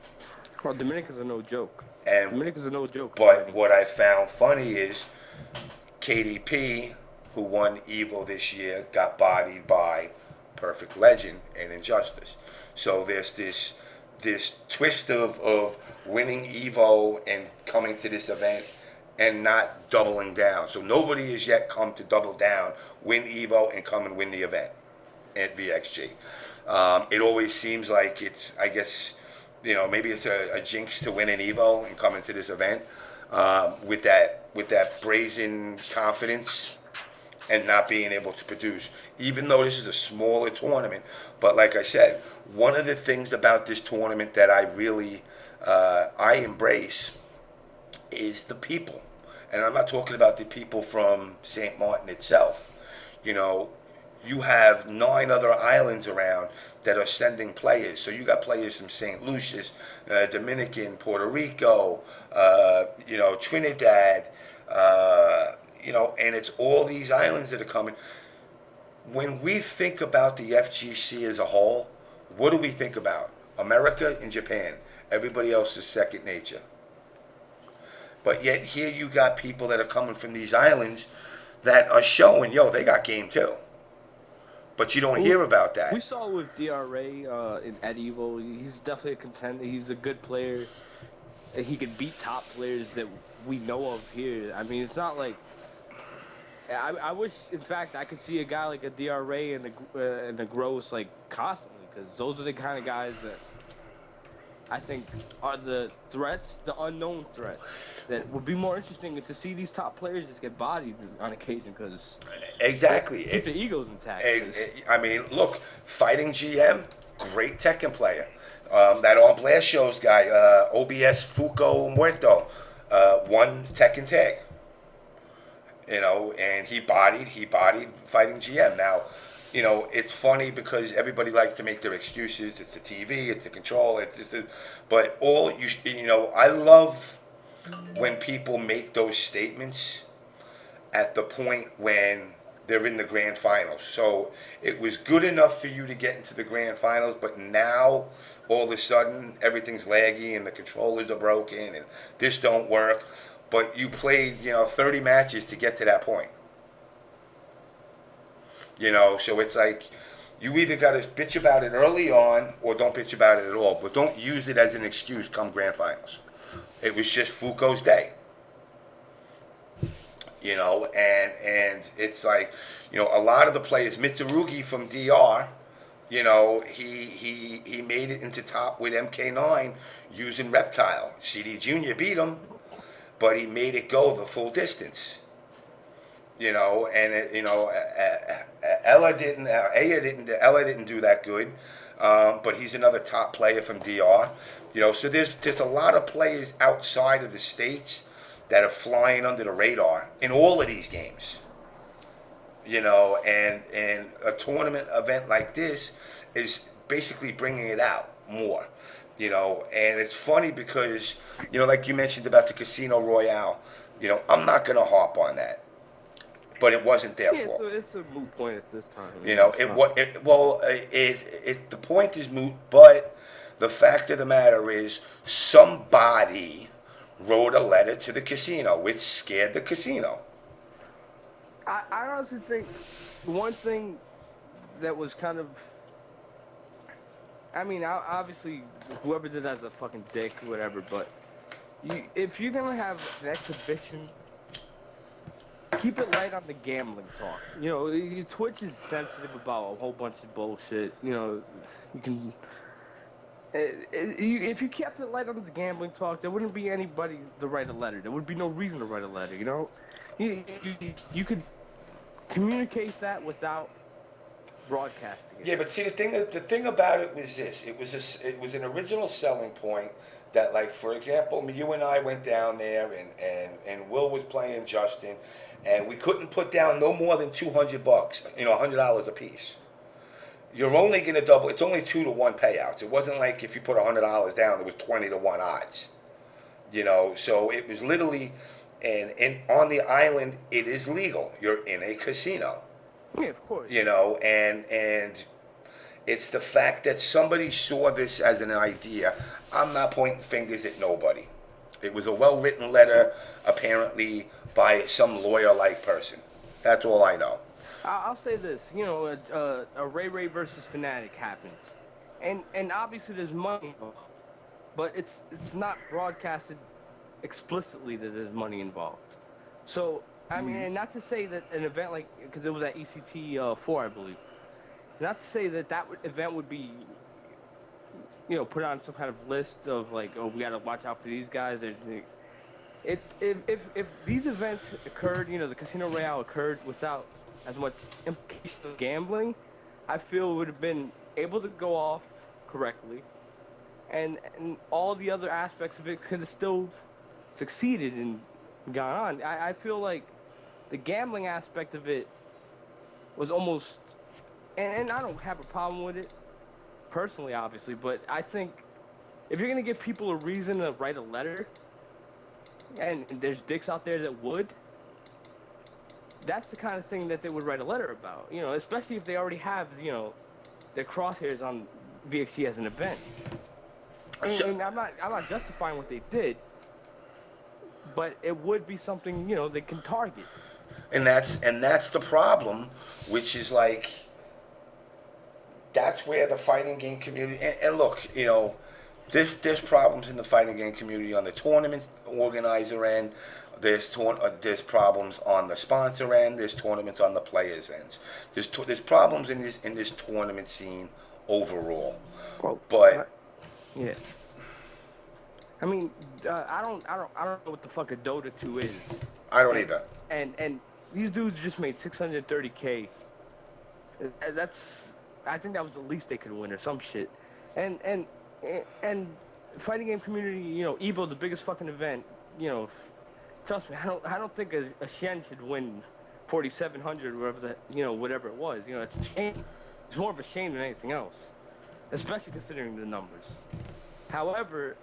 Well, Dominicans are no joke. And Dominicans are no joke. But what I found funny is KDP, who won Evo this year, got bodied by Perfect Legend and Injustice. So there's this twist of winning Evo and coming to this event and not doubling down. So nobody has yet come to double down, win Evo, and come and win the event at VXG. It always seems like it's, I guess, maybe it's a jinx to win an Evo and come into this event with that brazen confidence and not being able to produce, even though this is a smaller tournament. But like I said, one of the things about this tournament that I really I embrace is the people. And I'm not talking about the people from St. Martin itself. You have 9 other islands around that are sending players. So you got players from St. Lucius, Dominican, Puerto Rico, Trinidad, and it's all these islands that are coming. When we think about the FGC as a whole, what do we think about? America and Japan. Everybody else is second nature. But yet here you got people that are coming from these islands that are showing, they got game too. But you don't hear about that. We saw with DRA at Evo. He's definitely a contender. He's a good player. He can beat top players that we know of here. I mean, it's not like... I wish, in fact, I could see a guy like a DRA and a Gross like constantly, because those are the kind of guys that I think are the threats, the unknown threats, that would be more interesting to see these top players just get bodied on occasion, because exactly keep their egos intact. I mean, look, Fighting GM, great Tekken player. That On Blast Shows guy, OBS Fuko Muerto, won Tekken Tag. And he bodied Fighting GM. Now, it's funny because everybody likes to make their excuses. It's the TV, it's the control, but I love when people make those statements at the point when they're in the grand finals. So it was good enough for you to get into the grand finals, but now all of a sudden everything's laggy and the controllers are broken and this don't work. But you played, 30 matches to get to that point. So it's like you either got to bitch about it early on or don't bitch about it at all. But don't use it as an excuse come grand finals. It was just Fuko's day. And it's like, a lot of the players, Mitsurugi from DR, he made it into top with MK9 using Reptile. CD Junior beat him, but he made it go the full distance. Ella didn't do that good, but he's another top player from DR. So there's a lot of players outside of the states that are flying under the radar in all of these games. And a tournament event like this is basically bringing it out more. And it's funny because, like you mentioned about the Casino Royale, I'm not going to harp on that. But it wasn't their fault. So it's a moot point at this time. The point is moot, but the fact of the matter is somebody wrote a letter to the casino, which scared the casino. I honestly think one thing that was kind of I mean, obviously, whoever did that's a fucking dick, whatever. But if you're gonna have an exhibition, keep it light on the gambling talk. You know, Twitch is sensitive about a whole bunch of bullshit. You know, you can. If you kept it light on the gambling talk, there wouldn't be anybody to write a letter. There would be no reason to write a letter. You know, you could communicate that without broadcasting it. Yeah, but see, the thing about it was this: it was an original selling point that, like, for example, you and I went down there, and Will was playing Justin, and we couldn't put down no more than $200, $100 a piece. You're only gonna double. It's only 2-to-1 payouts. It wasn't like if you put $100 down, it was 20-to-1 odds. So it was literally, and on the island, it is legal. You're in a casino. Yeah, of course. And it's the fact that somebody saw this as an idea. I'm not pointing fingers at nobody. It was a well-written letter, apparently, by some lawyer-like person. That's all I know. I'll say this, a Ray versus Fnatic happens, and obviously there's money involved, but it's not broadcasted explicitly that there's money involved. So I mean, and not to say that an event like, because it was at ECT 4, I believe, not to say that event would be, put on some kind of list of like, oh, we got to watch out for these guys. If these events occurred, the Casino Royale occurred without as much implication of gambling, I feel it would have been able to go off correctly, and all the other aspects of it could have still succeeded and gone on. I feel like the gambling aspect of it was almost, and I don't have a problem with it personally, obviously, but I think if you're gonna give people a reason to write a letter, and there's dicks out there that would, that's the kind of thing that they would write a letter about, especially if they already have, their crosshairs on VXC as an event. And I'm not justifying what they did, but it would be something, they can target. And that's the problem, which is like, that's where the fighting game community, and look, there's problems in the fighting game community on the tournament organizer end. There's problems on the sponsor end. There's tournaments on the players' ends. There's problems in this tournament scene overall. Well, but yeah, I mean, I don't know what the fuck a Dota 2 is. I don't either. And these dudes just made $630K. I think that was the least they could win or some shit. And fighting game community, Evo, the biggest fucking event, trust me, I don't think a Shen should win 4,700, whatever it was. It's a shame. It's more of a shame than anything else, especially considering the numbers. However,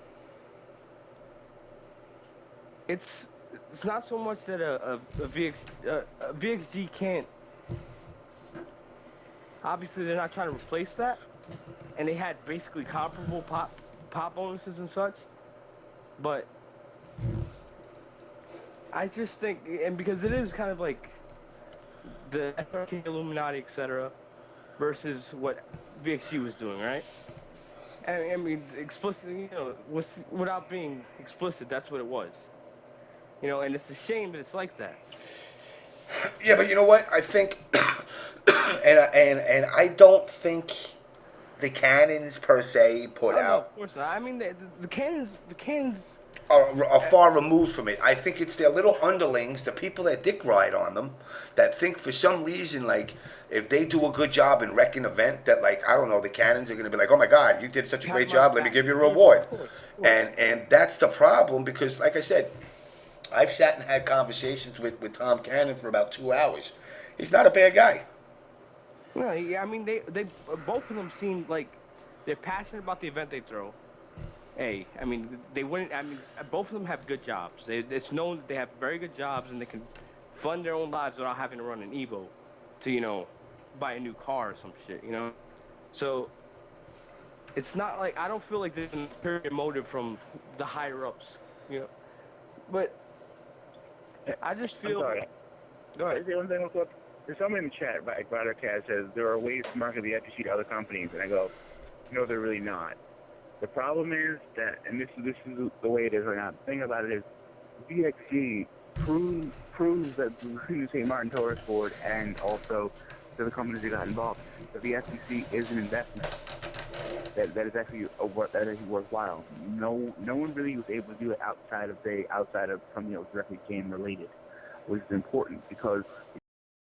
it's not so much that a VXG can't. Obviously, they're not trying to replace that, and they had basically comparable pop bonuses and such, but I just think, and because it is kind of like the FRK, Illuminati, etc., versus what VXG was doing, right? And I mean, explicitly, without being explicit, that's what it was. And it's a shame that it's like that. Yeah, but you know what? I think, and I don't think the cannons per se put out. No, of course not. I mean, the cannons are far removed from it. I think it's their little underlings, the people that dick ride on them, that think for some reason, like, if they do a good job in wrecking an event, that, like, I don't know, the cannons are going to be like, oh my God, you did such a great job, let me give you a reward. Of course. And that's the problem, because, like I said, I've sat and had conversations with Tom Cannon for about 2 hours. He's not a bad guy. No, yeah, I mean, they both of them seem like they're passionate about the event they throw. I mean, they wouldn't. I mean, both of them have good jobs. It's known that they have very good jobs and they can fund their own lives without having to run an Evo to, buy a new car or some shit, So it's not like, I don't feel like there's an ulterior motive from the higher ups, But I just feel. I'm sorry. Go ahead. One thing real quick. There's someone in the chat, like DarKNaTaS, says there are ways to market the FTC to other companies, and I go, No, they're really not. The problem is that, and this is the way it is right now. The thing about it is, VXG proves that the St. Martin Tourist Board and also to the companies that got involved, that the FCC is an investment. That is actually worthwhile. No one really was able to do it outside of something that was directly game related, which is important because